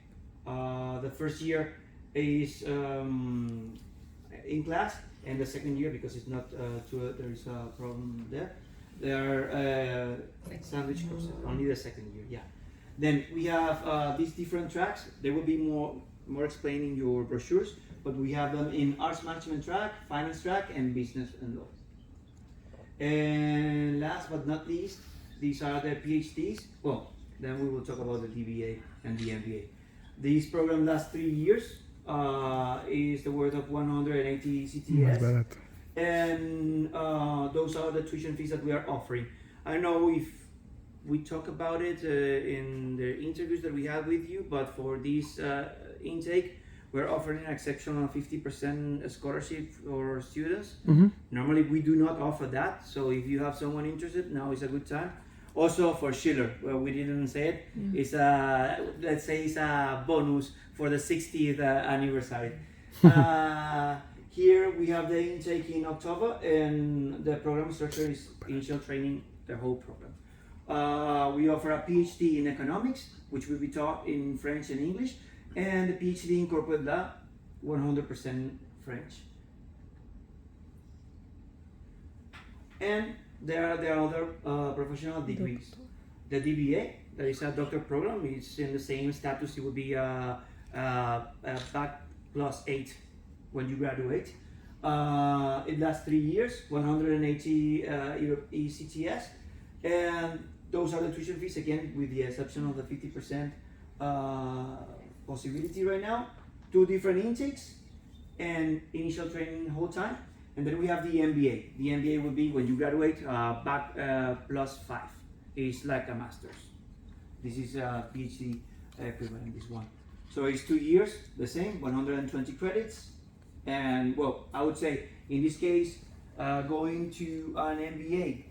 The first year is in class, and the second year, because it's not there is a problem there. There are sandwich courses, only the second year, yeah. Then we have these different tracks. There will be more explained in your brochures, but we have them in arts management track, finance track, and business and law. And last but not least, these are the PhDs. Well, then we will talk about the DBA and the MBA. This program lasts 3 years. Is the worth of 180 CTS. And those are the tuition fees that we are offering. I don't know if we talk about it in the interviews that we had with you, but for this intake, we're offering an exceptional 50% scholarship for students. Mm-hmm. Normally we do not offer that, so if you have someone interested, now is a good time. Also for Schiller, well, we didn't say it, it's a, let's say it's a bonus for the 60th anniversary. Here we have the intake in October, and the program structure is initial training, the whole program. We offer a PhD in economics, which will be taught in French and English, and the PhD in corporate law, 100% French. And there are other professional degrees. The DBA, that is a doctor program, is in the same status. It would be a back +8 when you graduate. It lasts 3 years, 180 ECTS, and those are the tuition fees, again, with the exception of the 50% possibility right now. 2 different intakes and initial training whole time. And then we have the MBA. The MBA would be when you graduate, back +5. It's like a master's. This is a PhD equivalent, this one. So it's 2 years, the same, 120 credits. And well, I would say in this case, going to an MBA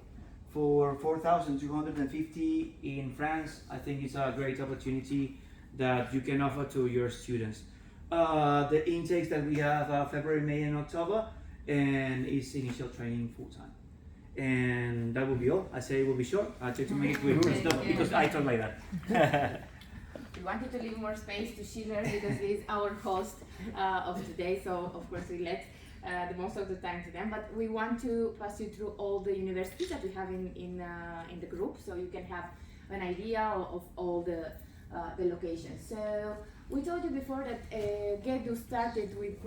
for 4,250 in France, I think it's a great opportunity that you can offer to your students. The intakes that we have February, May, and October, and it's initial training full time. And that will be all. I say it will be short. I'll try to make it quick because I talk like that. We wanted to leave more space to Schiller because he is our host of today, so of course we let the most of the time to them. But we want to pass you through all the universities that we have in the group, so you can have an idea of all the locations. So we told you before that gedu started with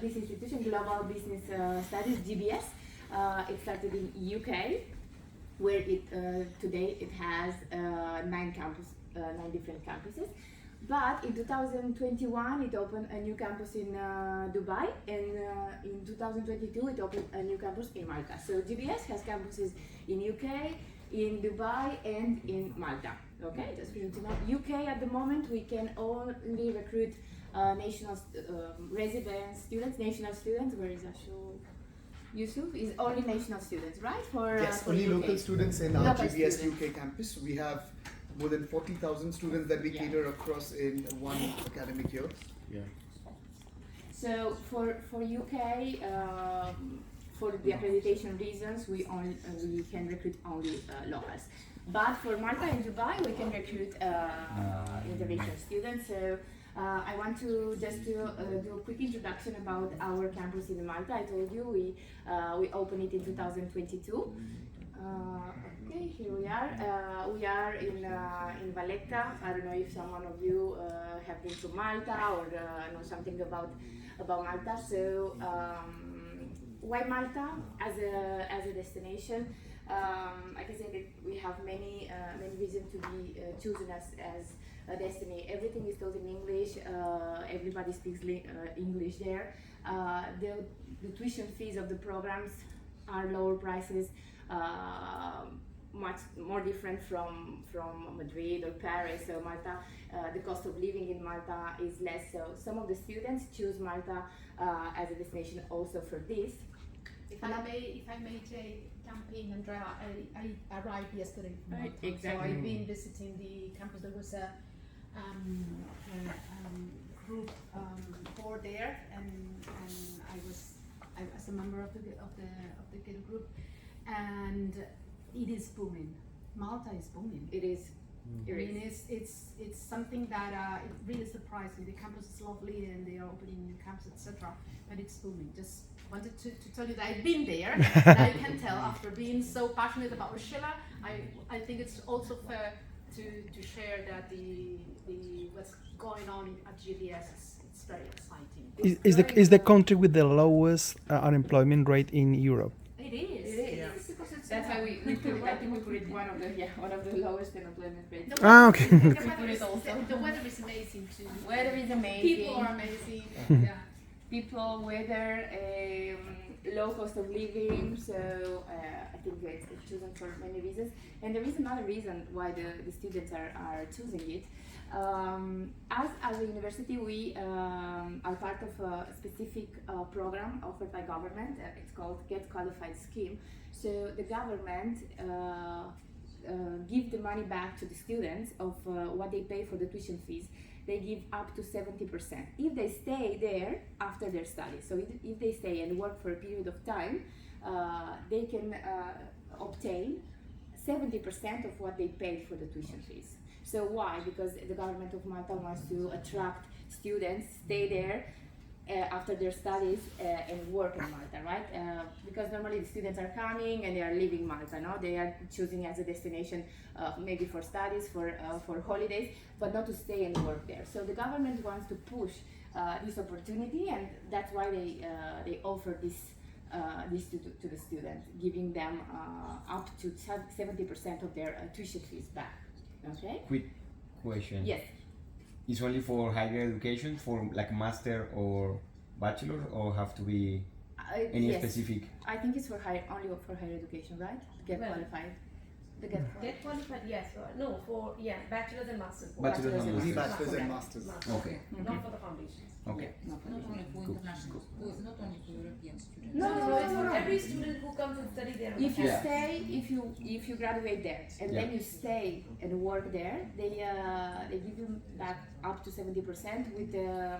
this institution, Global Business Studies, GBS. It started in UK, where today it has 9 different campuses. But in 2021 it opened a new campus in Dubai, and in 2022 it opened a new campus in Malta. So GBS has campuses in UK, in Dubai, and in Malta. Okay, just for you to know. UK at the moment we can only recruit national resident students, national students. Where is Ashul? Yusuf is only national students, right? Yes, for only UK. local students in our Local GBS students. UK campus. We have more than 40,000 students that we cater across in one academic year. Yeah. So for UK, for the accreditation reasons, we can recruit only locals. But for Malta and Dubai, we can recruit international students. So I want to just do a quick introduction about our campus in Malta. I told you we opened it in 2022. Okay, here we are. We are in Valletta. I don't know if someone of you have been to Malta or know something about Malta. So why Malta as a destination? I can say that we have many reasons to be chosen as a destiny. Everything is taught in English. Everybody speaks English there. The tuition fees of the programs are lower prices. Much more different from Madrid or Paris. So Malta, the cost of living in Malta is less. So some of the students choose Malta as a destination also for this. If I may, Jay, jump in, Andrea, I arrived yesterday from Malta. Exactly. So I've been visiting the campus. There was a group for there, and I was a member of the gedu group, and it is booming. Malta is booming. It is. I mean, it's something that it really surprised me. The campus is lovely, and they are opening new camps, etc. But it's booming. Just wanted to tell you that I've been there. And I can tell after being so passionate about Schiller, I think it's also fair to share that the what's going on at GBS it's very exciting. Is the country with the lowest unemployment rate in Europe? It is. Yes. Because it's that's why we put it. I think we put it one of the lowest unemployment rates. Okay. The weather is amazing too. Weather is amazing. People are amazing. Yeah. People, weather, low cost of living. So I think it's chosen for many reasons. And there is another reason why the students are choosing it. As a university, we are part of a specific program offered by government. It's called Get Qualified Scheme. So the government give the money back to the students of what they pay for the tuition fees. They give up to 70% if they stay there after their studies. So if they stay and work for a period of time, they can obtain 70% of what they paid for the tuition fees. So why? Because the government of Malta wants to attract students, stay there after their studies and work in Malta, right? Because normally the students are coming and they are leaving Malta, no? They are choosing as a destination maybe for studies, for holidays, but not to stay and work there. So the government wants to push this opportunity, and that's why they offer this to the students, giving them up to 70% of their tuition fees back. Okay? Quick question. Yes. It's only for higher education, for like master or bachelor, or have to be any yes. specific? I think it's for only for higher education, right? To get qualified. To Get qualified, yes. No, for bachelor's and master's. Bachelor's and Only masters. bachelor's and masters. Okay. Not for the foundations. Okay. Not only for international, not only for European students. No, it's for every student who comes and study there. If you stay, if you graduate there and then you stay and work there, they give you back up to 70% with the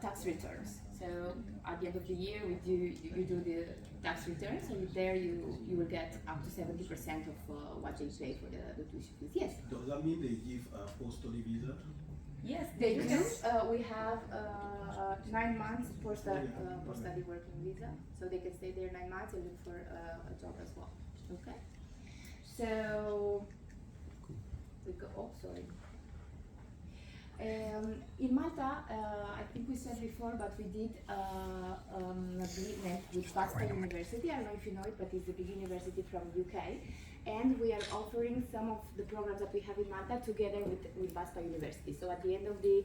tax returns. So at the end of the year, you do the tax returns, and there you will get up to 70% of what they pay for the tuition fees. Yes. Does that mean they give a post-study visa? Yes, they do. We have 9 months post-study working visa, so they can stay there 9 months and look for a job as well. Okay. So we go. Oh, sorry. In Malta, I think we said before, but we did an agreement with Baspa University. I don't know if you know it, but it's a big university from UK. And we are offering some of the programs that we have in Malta together with Baspa University. So at the end of the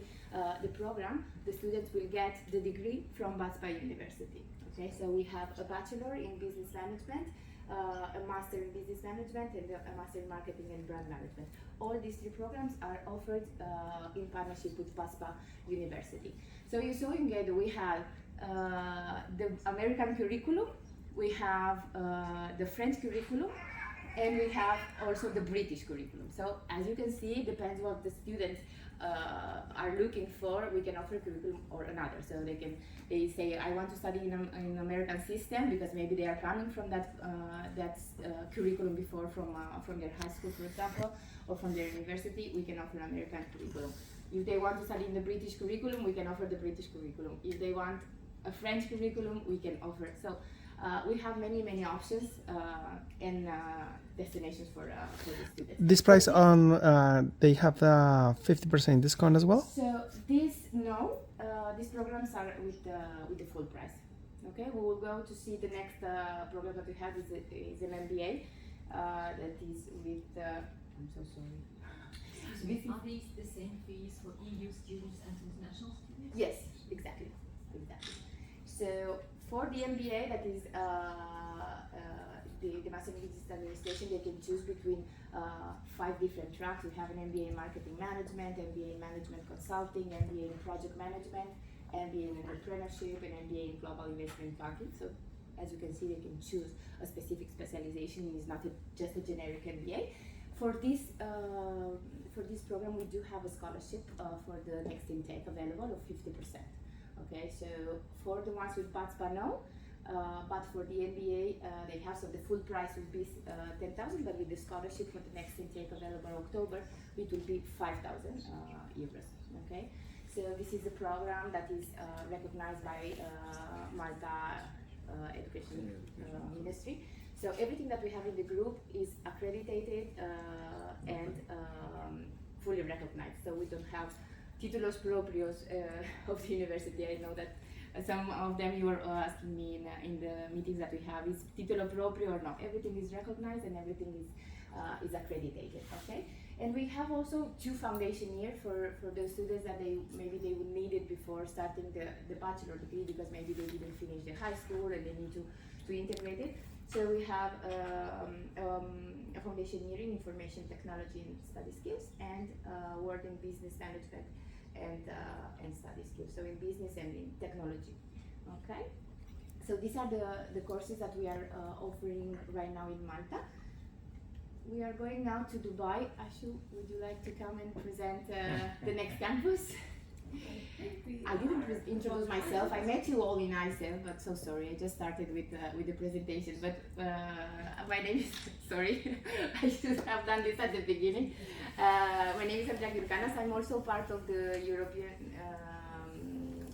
program, the students will get the degree from Baspa University. Okay, so we have a bachelor in business management, a master in business management, and a master in marketing and brand management. All these 3 programs are offered in partnership with Baspa University. So you saw in gedu we have the American curriculum, we have the French curriculum, and we have also the British curriculum. So as you can see, it depends what the students are looking for. We can offer a curriculum or another. So they say, I want to study in an American system because maybe they are coming from that curriculum before from their high school, for example, or from their university. We can offer an American curriculum. If they want to study in the British curriculum, we can offer the British curriculum. If they want a French curriculum, we can offer. So we have many options and destinations for the students. This price on they have the 50% discount as well. So these programs are with the full price. Okay, we will go to see the next program that we have is an MBA that is with. I'm so sorry. Are these the same fees for EU students and international students? Yes, exactly. So for the MBA, that is the Master in Business Administration, they can choose between 5 different tracks. We have an MBA in Marketing Management, MBA in Management Consulting, MBA in Project Management, MBA in Entrepreneurship, and MBA in Global Investment Banking. So as you can see, they can choose a specific specialization. It's not just a generic MBA. For this program, we do have a scholarship for the next intake available of 50%. Okay, so for the ones with BATSPA, no, but for the MBA, they have, so the full price will be 10,000, but with the scholarship for the next intake available October, it will be 5,000 euros. Okay, so this is a program that is recognized by Malta Education Ministry. So everything that we have in the group is accredited and fully recognized. So we don't have titulos proprios of the university. I know that some of them you were asking me in the meetings that we have, is titulo proprio or not? Everything is recognized and everything is accredited. Okay, and we have also 2 foundation years for the students that maybe they would need it before starting the bachelor degree, because maybe they didn't finish the high school and they need to integrate it. So we have a foundation year in information technology and study skills, and word and business management and study skills. So in business and in technology. Okay. So these are the courses that we are offering right now in Malta. We are going now to Dubai. Ashu, would you like to come and present the next campus? I didn't introduce myself. I met you all in ISEL, but so sorry. I just started with the presentation. But my name is sorry. I should have done this at the beginning. My name is Andrea Kirkanas. I'm also part of the European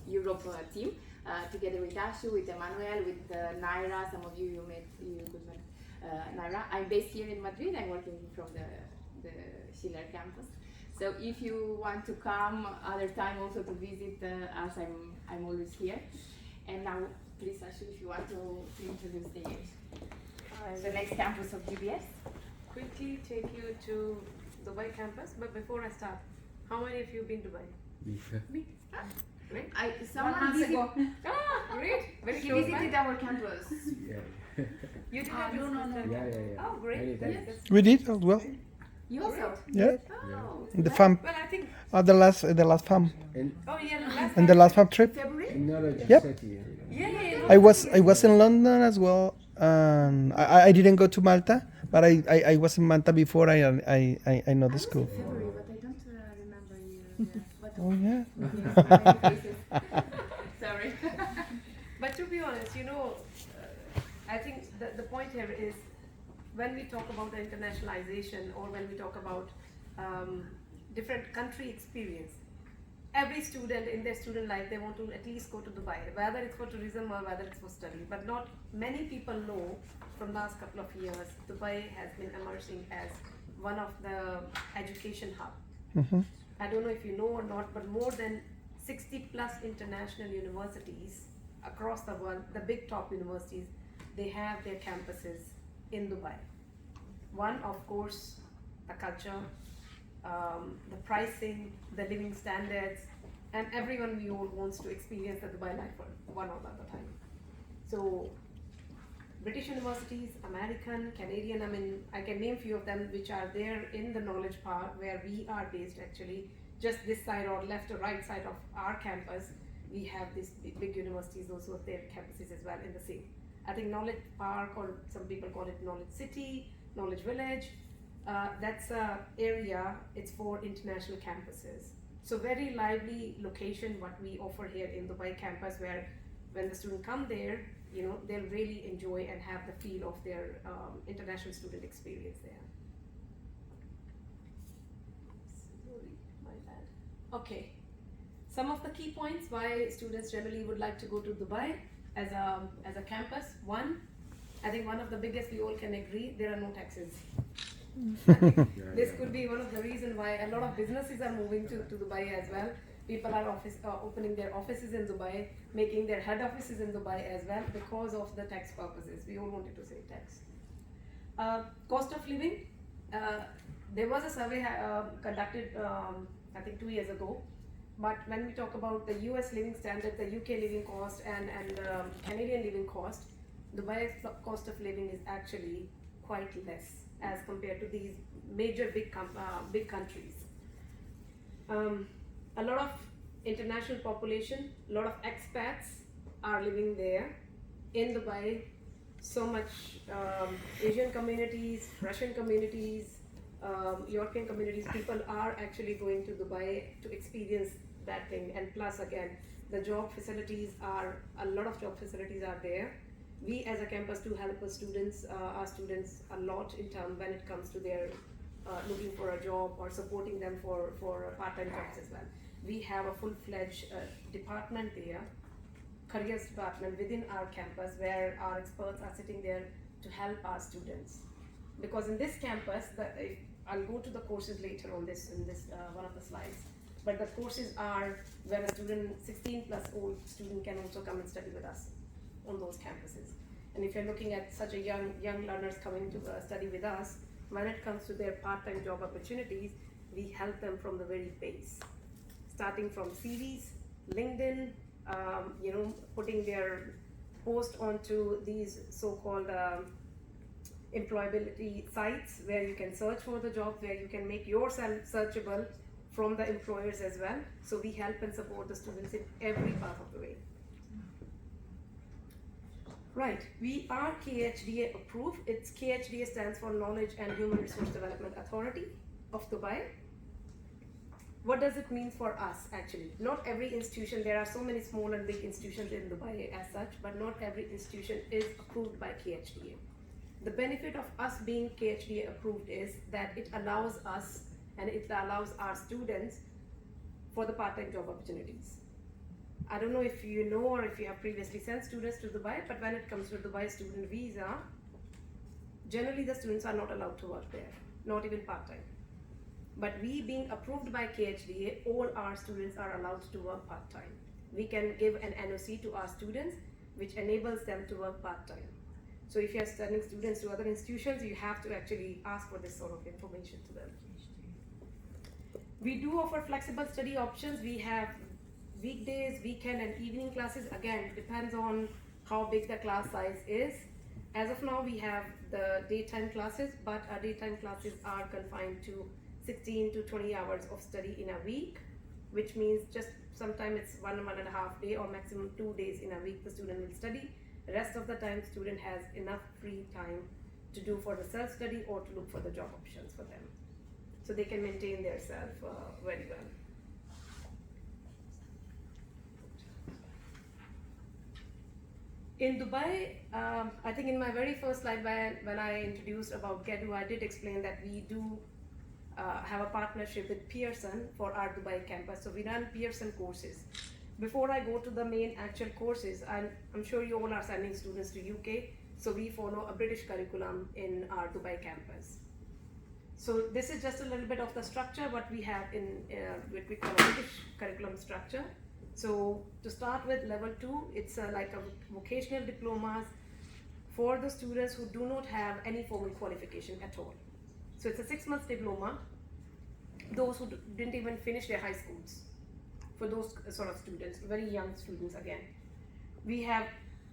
Europe team, together with Ashu, with Emmanuel, with Naira. Some of you could met Naira. I'm based here in Madrid. I'm working from the Schiller campus. So if you want to come other time also to visit us, I'm always here. And now, please, Ashu, if you want to introduce the next campus of GBS. Quickly take you to Dubai campus, but before I start, how many of you have been to Dubai? Me. Great. Someone visited. Great. Very He close visited by. our campus. You did have no. Yeah. Oh, great. Yes. We did as well. You also? Yeah. Oh. The FAM. Well, I think. The last FAM. Oh yeah, And the last FAM trip. February. Yep. Yeah. I was in London as well. I didn't go to Malta, but I was in Malta before. I know the school. February, but I don't remember you. But Oh yeah. many places. Sorry. But to be honest, I think the point here is when we talk about the internationalization or when we talk about different country experience, every student in their student life, they want to at least go to Dubai, whether it's for tourism or whether it's for study. But not many people know from last couple of years, Dubai has been emerging as one of the education hub. Mm-hmm. I don't know if you know or not, but more than 60 plus international universities across the world, the big top universities, they have their campuses in Dubai. One, of course, the culture, the pricing, the living standards, and everyone we all wants to experience the Dubai life for one or the other time. So, British universities, American, Canadian, I can name few of them which are there in the knowledge park where we are based actually, just this side or left or right side of our campus, we have these big universities also have their campuses as well in the same. I think Knowledge Park, or some people call it Knowledge City, Knowledge Village, that's an area, it's for international campuses. So very lively location what we offer here in Dubai campus, where when the student come there, they'll really enjoy and have the feel of their international student experience there. Sorry, my bad. Okay, some of the key points why students generally would like to go to Dubai as a campus. One, I think one of the biggest, we all can agree, there are no taxes. This could be one of the reasons why a lot of businesses are moving to Dubai as well. People are opening their offices in Dubai, making their head offices in Dubai as well because of the tax purposes. We all wanted to save tax. Cost of living. There was a survey conducted, I think 2 years ago. But when we talk about the US living standard, the UK living cost, and Canadian living cost, Dubai's cost of living is actually quite less as compared to these major big countries. A lot of international population, a lot of expats are living there in Dubai. So much Asian communities, Russian communities, European communities, people are actually going to Dubai to experience that thing. And plus again, the job facilities are, a lot of job facilities are there. We as a campus do help our students a lot in terms when it comes to their looking for a job or supporting them for part-time jobs as well. We have a full-fledged department there, careers department within our campus, where our experts are sitting there to help our students. Because in this campus, I'll go to the courses later on this in this one of the slides. But the courses are where a student, 16 plus old student, can also come and study with us on those campuses. And if you're looking at such a young learners coming to study with us, when it comes to their part-time job opportunities, we help them from the very base, starting from CVs, LinkedIn, putting their post onto these so-called employability sites where you can search for the job, where you can make yourself searchable from the employers as well. So we help and support the students in every part of the way. Right, we are KHDA approved. It's KHDA stands for Knowledge and Human Resource Development Authority of Dubai. What does it mean for us actually? Not every institution, there are so many small and big institutions in Dubai as such, but not every institution is approved by KHDA. The benefit of us being KHDA approved is that it allows us and it allows our students for the part-time job opportunities. I don't know if you know or if you have previously sent students to Dubai, but when it comes to Dubai student visa, generally the students are not allowed to work there, not even part-time. But we being approved by KHDA, all our students are allowed to work part-time. We can give an NOC to our students, which enables them to work part-time. So if you are sending students to other institutions, you have to actually ask for this sort of information to them. We do offer flexible study options. We have weekdays, weekend and evening classes. Again, depends on how big the class size is. As of now, we have the daytime classes, but our daytime classes are confined to 16 to 20 hours of study in a week, which means just sometimes it's 1.5 day or maximum 2 days in a week the student will study. The rest of the time student has enough free time to do for the self-study or to look for the job options for them. So they can maintain their self very well. In Dubai, I think in my very first slide when I introduced about gedu, I did explain that we do have a partnership with Pearson for our Dubai campus. So we run Pearson courses. Before I go to the main actual courses, I'm sure you all are sending students to UK, so we follow a British curriculum in our Dubai campus. So this is just a little bit of the structure what we have in what we call a British curriculum structure. So to start with, level 2, it's like a vocational diplomas for the students who do not have any formal qualification at all. So it's a 6-month diploma, those who didn't even finish their high schools, for those sort of students, very young students again. We have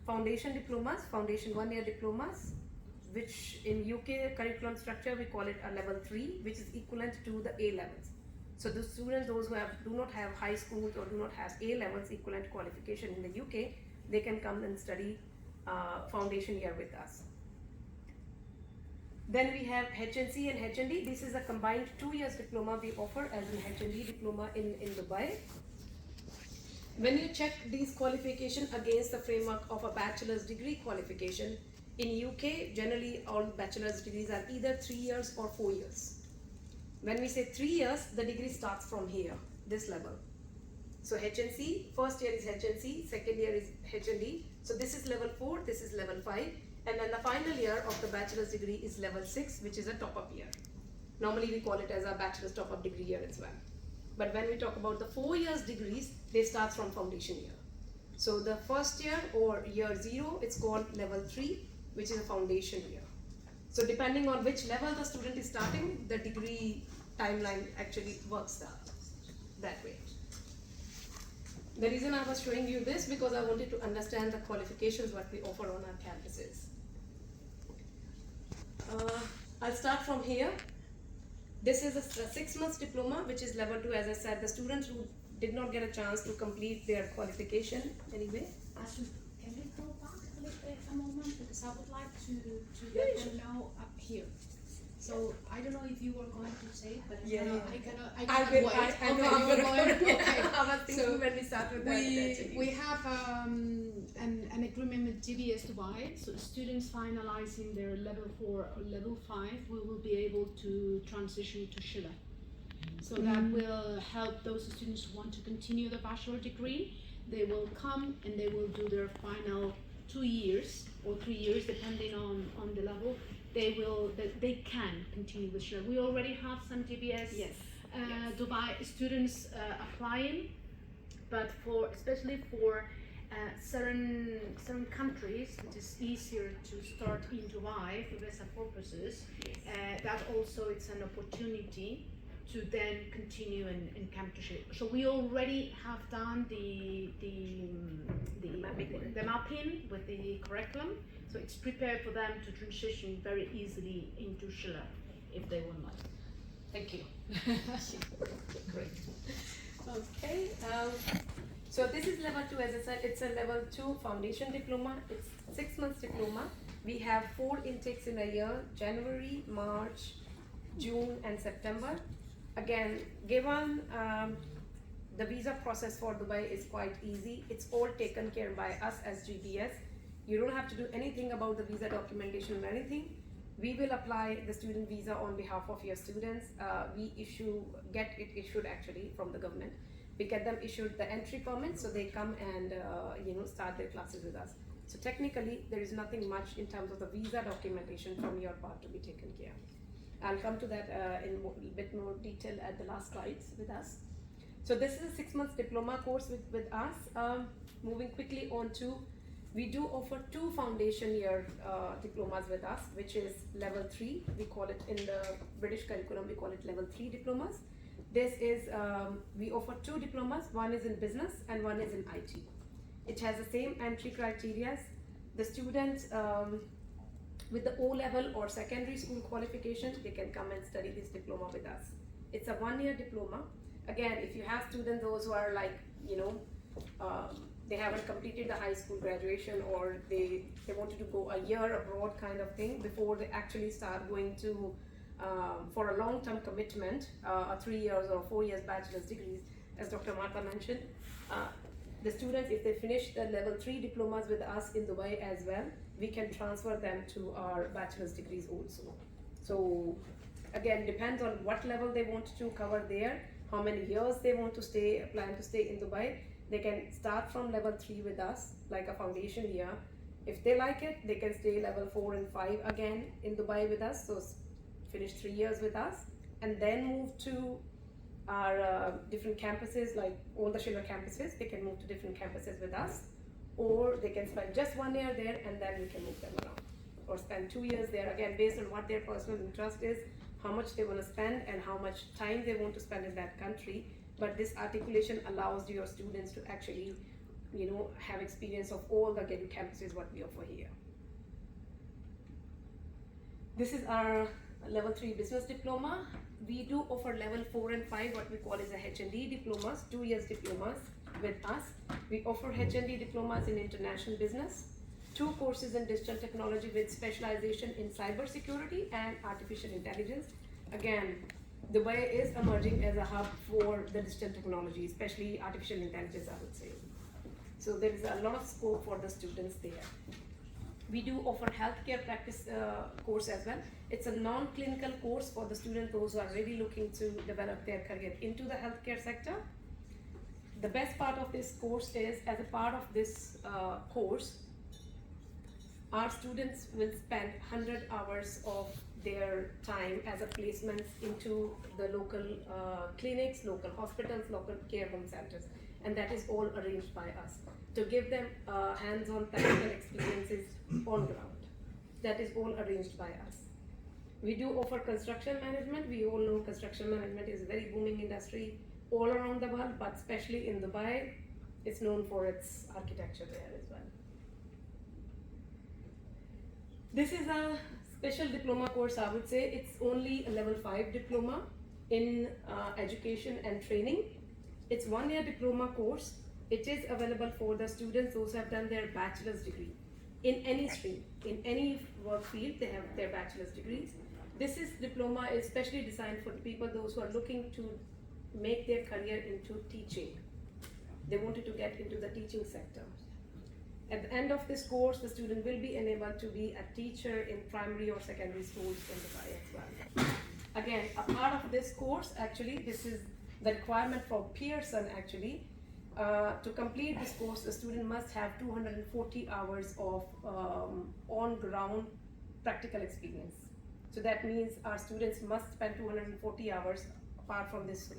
foundation diplomas, foundation 1-year diplomas, which in UK curriculum structure we call it a level 3, which is equivalent to the A levels. So the students, those who do not have high schools or do not have A levels equivalent qualification in the UK, they can come and study foundation year with us. Then we have HNC and HND. This is a combined 2 years diploma we offer as an HND diploma in Dubai. When you check these qualifications against the framework of a bachelor's degree qualification, in UK, generally all bachelor's degrees are either 3 years or 4 years. When we say 3 years, the degree starts from here, this level. So HNC, first year is HNC, second year is HND. So this is level 4, this is level 5. And then the final year of the bachelor's degree is level 6, which is a top-up year. Normally we call it as a bachelor's top-up degree year as well. But when we talk about the 4 years degrees, they start from foundation year. So the first year or year 0, it's called level 3, which is a foundation year. So depending on which level the student is starting, the degree timeline actually works that way. The reason I was showing you this because I wanted to understand the qualifications what we offer on our campuses. I'll start from here. This is a 6 months diploma, which is level 2. As I said, the students who did not get a chance to complete their qualification anyway. Can we go back a little bit a moment, because I would like to let them know up here. So I don't know if you were going to say it, but I cannot wait. I know okay, you're going. Okay. I was thinking when we start with that. We have an agreement with GBS Dubai, so students finalizing their level 4 or level 5, we will be able to transition to Schiller. So that will help those students who want to continue the bachelor degree. They will come and they will do their final 2 years or 3 years, depending on the level. They can continue with Schiller. We already have some GBS Dubai students applying, but especially for certain countries, it is easier to start in Dubai for visa purposes. That also it's an opportunity to then continue in campusship. So we already have done the mapping with the curriculum, so it's prepared for them to transition very easily into Schiller if they would like. Thank you. Great. Okay. So this is level 2. As I said, it's a level 2 foundation diploma. It's 6 months diploma. We have 4 intakes in a year: January, March, June, and September. Again, given the visa process for Dubai is quite easy. It's all taken care by us as GBS. You don't have to do anything about the visa documentation or anything. We will apply the student visa on behalf of your students. We get it issued actually from the government. We get them issued the entry permit, so they come and start their classes with us. So technically, there is nothing much in terms of the visa documentation from your part to be taken care of. I'll come to that in a bit more detail at the last slides with us. So this is a 6 months diploma course with us. Moving quickly on to, we do offer 2 foundation year diplomas with us, which is level 3. We call it in the British curriculum, we call it level 3 diplomas. This is, we offer 2 diplomas. One is in business and one is in IT. It has the same entry criteria. The students with the O-level or secondary school qualification, they can come and study this diploma with us. It's a 1-year diploma. Again, if you have students, those who are like, they haven't completed the high school graduation, or they wanted to go a year abroad kind of thing before they actually start going to for a long-term commitment, a 3 years or 4 years bachelor's degrees, as Dr. Martha mentioned. The students, if they finish the level 3 diplomas with us in Dubai as well, we can transfer them to our bachelor's degrees also. So again, depends on what level they want to cover there, how many years they want to plan to stay in Dubai. They can start from level 3 with us, like a foundation year. If they like it, they can stay level 4 and 5 again in Dubai with us, so finish 3 years with us, and then move to our different campuses, like all the Schiller campuses. They can move to different campuses with us, or they can spend just 1 year there and then we can move them around, or spend 2 years there, again based on what their personal interest is, how much they want to spend and how much time they want to spend in that country. But this articulation allows your students to actually have experience of all the gedu campuses what we offer here. This is our level 3 business diploma. We do offer level 4 and 5, what we call is a HND diplomas, 2 years diplomas with us. We offer HND diplomas in international business, 2 courses in digital technology with specialization in cyber security and artificial intelligence. Again, Dubai is emerging as a hub for the digital technology, especially artificial intelligence, I would say. So there is a lot of scope for the students there. We do offer healthcare practice course as well. It's a non-clinical course for the students, those who are really looking to develop their career into the healthcare sector. The best part of this course is, as a part of this course, our students will spend 100 hours of their time as a placement into the local clinics, local hospitals, local care home centers, and that is all arranged by us to give them hands-on practical experiences on ground. That is all arranged by us. We do offer construction management. We all know construction management is a very booming industry all around the world, but especially in Dubai, it's known for its architecture there as well. This is a special diploma course, I would say. It's only a level 5 diploma in education and training. It's 1 year diploma course. It is available for the students, those who have done their bachelor's degree in any stream, in any work field, they have their bachelor's degrees. This diploma is specially designed for people, those who are looking to make their career into teaching. They wanted to get into the teaching sector. At the end of this course, the student will be enabled to be a teacher in primary or secondary schools in Dubai as well. Again, a part of this course, actually, this is the requirement for Pearson actually. To complete this course, the student must have 240 hours of on-ground practical experience. So that means our students must spend 240 hours apart from this,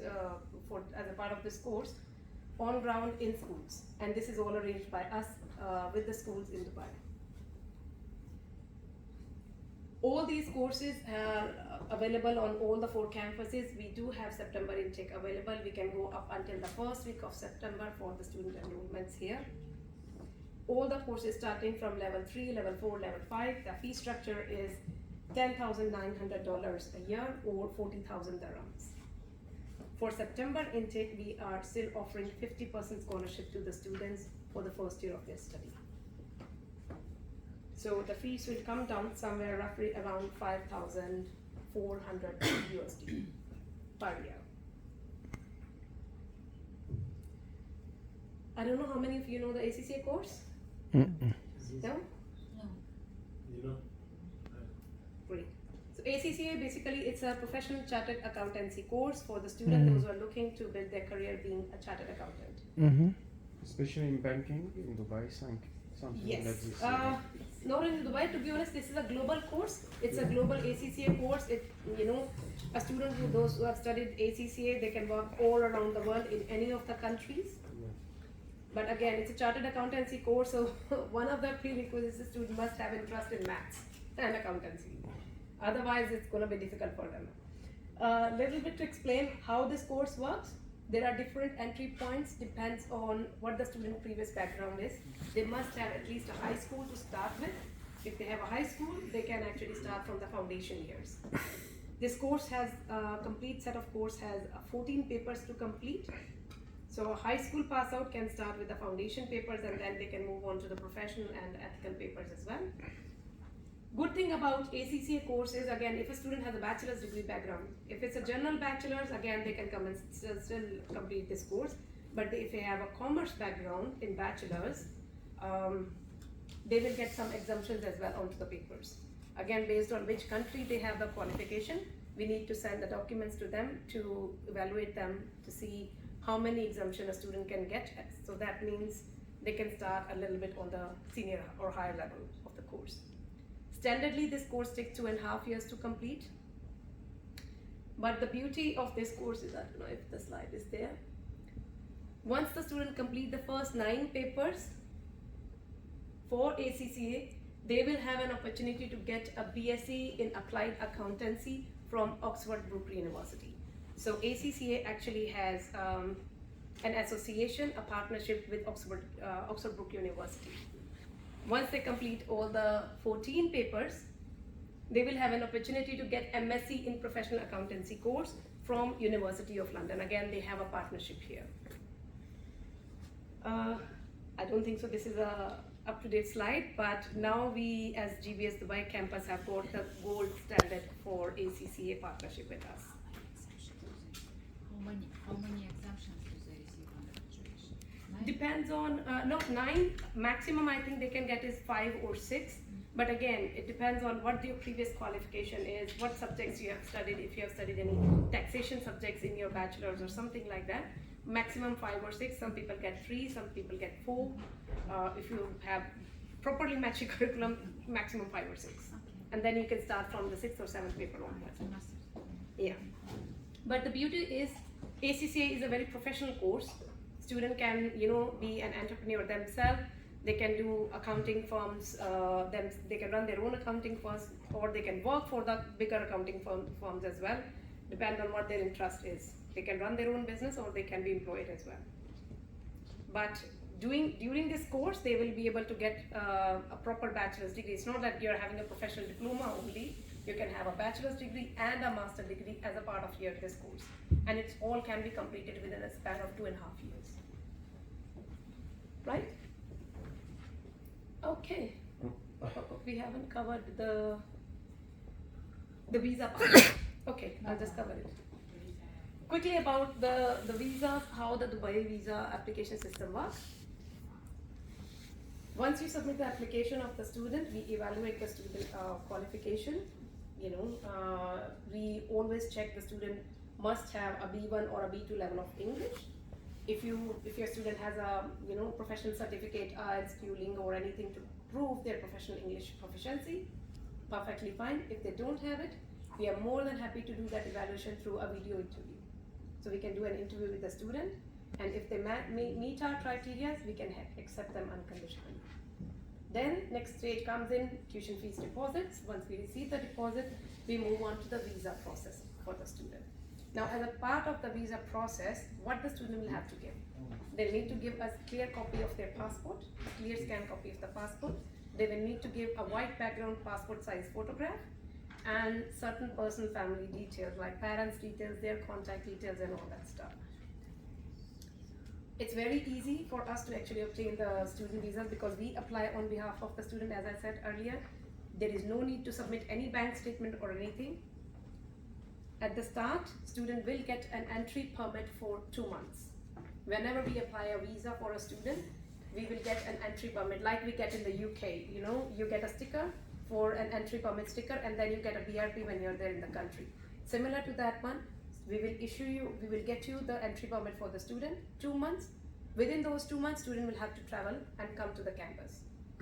as a part of this course, on ground in schools. And this is all arranged by us with the schools in Dubai. All these courses are available on all the 4 campuses. We do have September intake available. We can go up until the first week of September for the student enrollments here. All the courses starting from level 3, level 4, level 5. The fee structure is $10,900 a year or 40,000 dirhams. For September intake, we are still offering 50% scholarship to the students for the first year of their study. So the fees will come down somewhere roughly around 5,400 USD per year. I don't know how many of you know the ACCA course? Mm-mm. No? You know? Great. So ACCA basically it's a professional chartered accountancy course for the student those who are looking to build their career being a chartered accountant. Mm-hmm. Especially in banking in Dubai, something Yes. like this. Not in Dubai, to be honest, this is a global course. It's a global ACCA course. A student those who have studied ACCA, they can work all around the world in any of the countries. But again, it's a chartered accountancy course, so one of the prerequisites the student must have interest in maths and accountancy. Otherwise, it's going to be difficult for them. A little bit to explain how this course works. There are different entry points, depends on what the student's previous background is. They must have at least a high school to start with. If they have a high school, they can actually start from the foundation years. This course has a complete set of course has 14 papers to complete. So a high school pass out can start with the foundation papers and then they can move on to the professional and ethical papers as well. Good thing about ACCA course is, again, if a student has a bachelor's degree background, if it's a general bachelor's, again, they can come and still complete this course. But if they have a commerce background in bachelor's, they will get some exemptions as well onto the papers. Again, based on which country they have the qualification, we need to send the documents to them to evaluate them to see how many exemption a student can get. So that means they can start a little bit on the senior or higher level of the course. Standardly, this course takes 2.5 years to complete. But the beauty of this course is, I don't know if the slide is there. Once the student complete the first 9 papers for ACCA, they will have an opportunity to get a BSc in Applied Accountancy from Oxford Brook University. So ACCA actually has an association, a partnership with Oxford Brook University. Once they complete all the 14 papers, they will have an opportunity to get MSc in Professional Accountancy course from University of London. Again, they have a partnership here. I don't think so this is a up-to-date slide, but now we as GBS Dubai campus have got the gold standard for ACCA partnership with us. How many exemptions do they receive on graduation? 9? Depends on, not 9, maximum I think they can get is 5 or 6. But again, it depends on what your previous qualification is, what subjects you have studied, if you have studied any taxation subjects in your bachelor's or something like that. Maximum 5 or 6, some people get 3, some people get 4. If you have properly matched your curriculum, maximum 5 or 6. Okay. And then you can start from the 6th or 7th paper onwards. Yeah. But the beauty is, ACCA is a very professional course. Student can, be an entrepreneur themselves. They can do accounting firms, they can run their own accounting firms, or they can work for the bigger accounting firms as well, depend on what their interest is. They can run their own business or they can be employed as well. But during this course, they will be able to get a proper bachelor's degree. It's not that you're having a professional diploma only. You can have a bachelor's degree and a master's degree as a part of this course. And it all can be completed within a span of 2.5 years. Right? Okay. We haven't covered the visa part. Okay, I'll just cover it. Quickly about the visas, how the Dubai visa application system works. Once you submit the application of the student, we evaluate the student qualification. We always check the student must have a B1 or a B2 level of English. If your student has a professional certificate, IELTS, Duolingo or anything to prove their professional English proficiency, perfectly fine. If they don't have it, we are more than happy to do that evaluation through a video interview. So we can do an interview with the student, and if they meet our criteria, we can accept them unconditionally. Then next stage comes in tuition fees deposits. Once we receive the deposit, we move on to the visa process for the student. Now, as a part of the visa process, what the student will have to give? They need to give us clear copy of their passport, clear scan copy of the passport. They will need to give a white background passport size photograph and certain personal family details like parents' details, their contact details and all that stuff. It's very easy for us to actually obtain the student visas because we apply on behalf of the student, as I said earlier. There is no need to submit any bank statement or anything. At the start, student will get an entry permit for 2 months. Whenever we apply a visa for a student, we will get an entry permit like we get in the UK. You know, you get a sticker for an entry permit sticker and then you get a BRP when you're there in the country. Similar to that one, we will get you the entry permit for the student, 2 months. Within those 2 months, student will have to travel and come to the campus,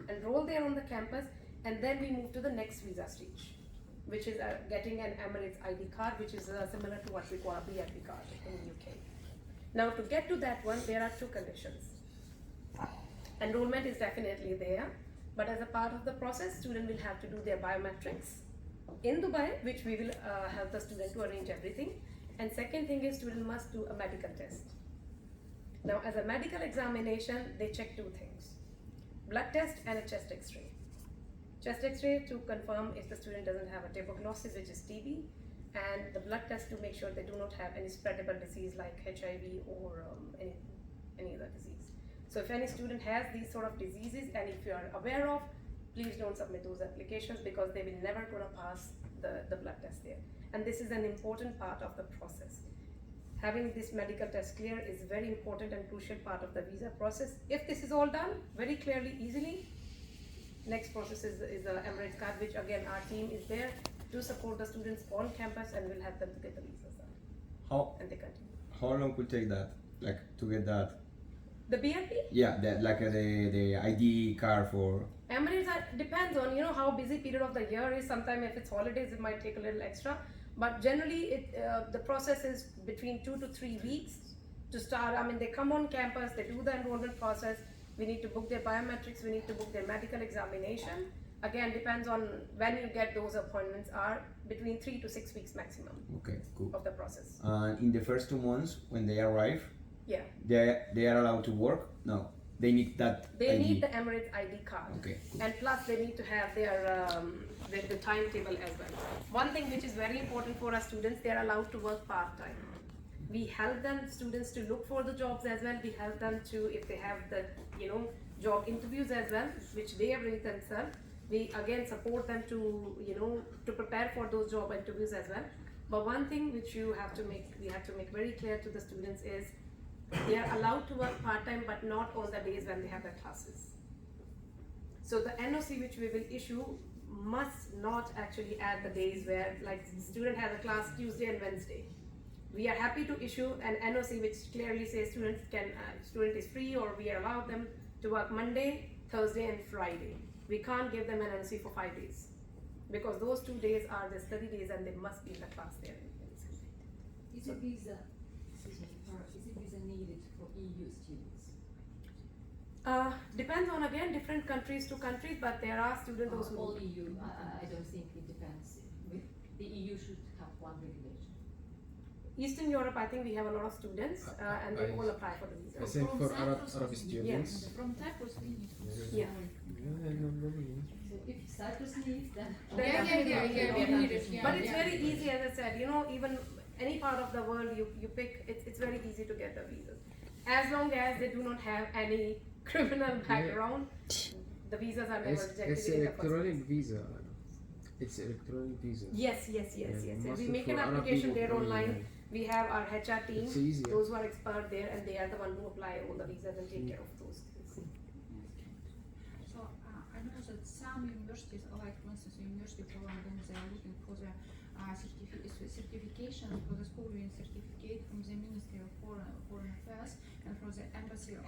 enroll there on the campus, and then we move to the next visa stage, which is getting an Emirates ID card, which is similar to what we call a BRP card in the UK. Now to get to that one, there are 2 conditions. Enrollment is definitely there, but as a part of the process, student will have to do their biometrics in Dubai, which we will help the student to arrange everything. And second thing is student must do a medical test. Now as a medical examination, they check 2 things, blood test and a chest x-ray. Chest x-ray to confirm if the student doesn't have a tuberculosis, which is TB, and the blood test to make sure they do not have any spreadable disease like HIV or any other disease. So if any student has these sort of diseases and if you are aware of, please don't submit those applications because they will never gonna pass the blood test there. And this is an important part of the process. Having this medical test clear is very important and crucial part of the visa process. If this is all done very clearly, easily, next process is the Emirates card, which again our team is there to support the students on campus and will help them to get the visas done. And they continue. How long could take that, like to get that? The BRP? Yeah, that like the ID card for. Emirates depends on how busy period of the year is. Sometimes if it's holidays, it might take a little extra. But generally, the process is between 2 to 3 weeks to start. I mean, they come on campus, they do the enrollment process. We need to book their biometrics. We need to book their medical examination. Again, depends on when you get those appointments. Are between 3 to 6 weeks maximum. Okay, cool. Of the process. In the first 2 months, when they arrive, yeah, they are allowed to work. No, they need that. They ID. need the Emirates ID card. Okay. And plus, they need to have their the timetable as well. One thing which is very important for our students, they are allowed to work part-time. We help them, students, to look for the jobs as well. We help them to, if they have the job interviews as well, which they arrange themselves. We again support them to to prepare for those job interviews as well. But one thing which we have to make very clear to the students is they are allowed to work part-time, but not on the days when they have their classes. So the NOC which we will issue must not actually add the days where, like, the student has a class Tuesday and Wednesday. We are happy to issue an NOC which clearly says student is free, or we allow them to work Monday, Thursday and Friday. We can't give them an NOC for 5 days because those 2 days are the study days and they must be in the class there. Is a visa needed for EU students? Depends on, again, different countries to countries, but there are students those who all EU. I don't think it depends. The EU should have one regulation. Eastern Europe, I think we have a lot of students and they all apply for the visa. I think for Arab students. Yes. From Cyprus we need. Yeah. So if Cyprus needs, then we need it. But it's very easy, as I said. Even any part of the world you pick, it's very easy to get the visas. As long as they do not have any criminal background, the visas are never rejected. It's electronic visa. It's electronic visa. Yes. We make an application there online. We have our HR team, those who are expert there, and they are the one who apply all the visas and take care of those things. So I know that some universities, like for instance University of London, they are looking for the certification for the school union certificate from the Ministry of Foreign Affairs and from the Embassy of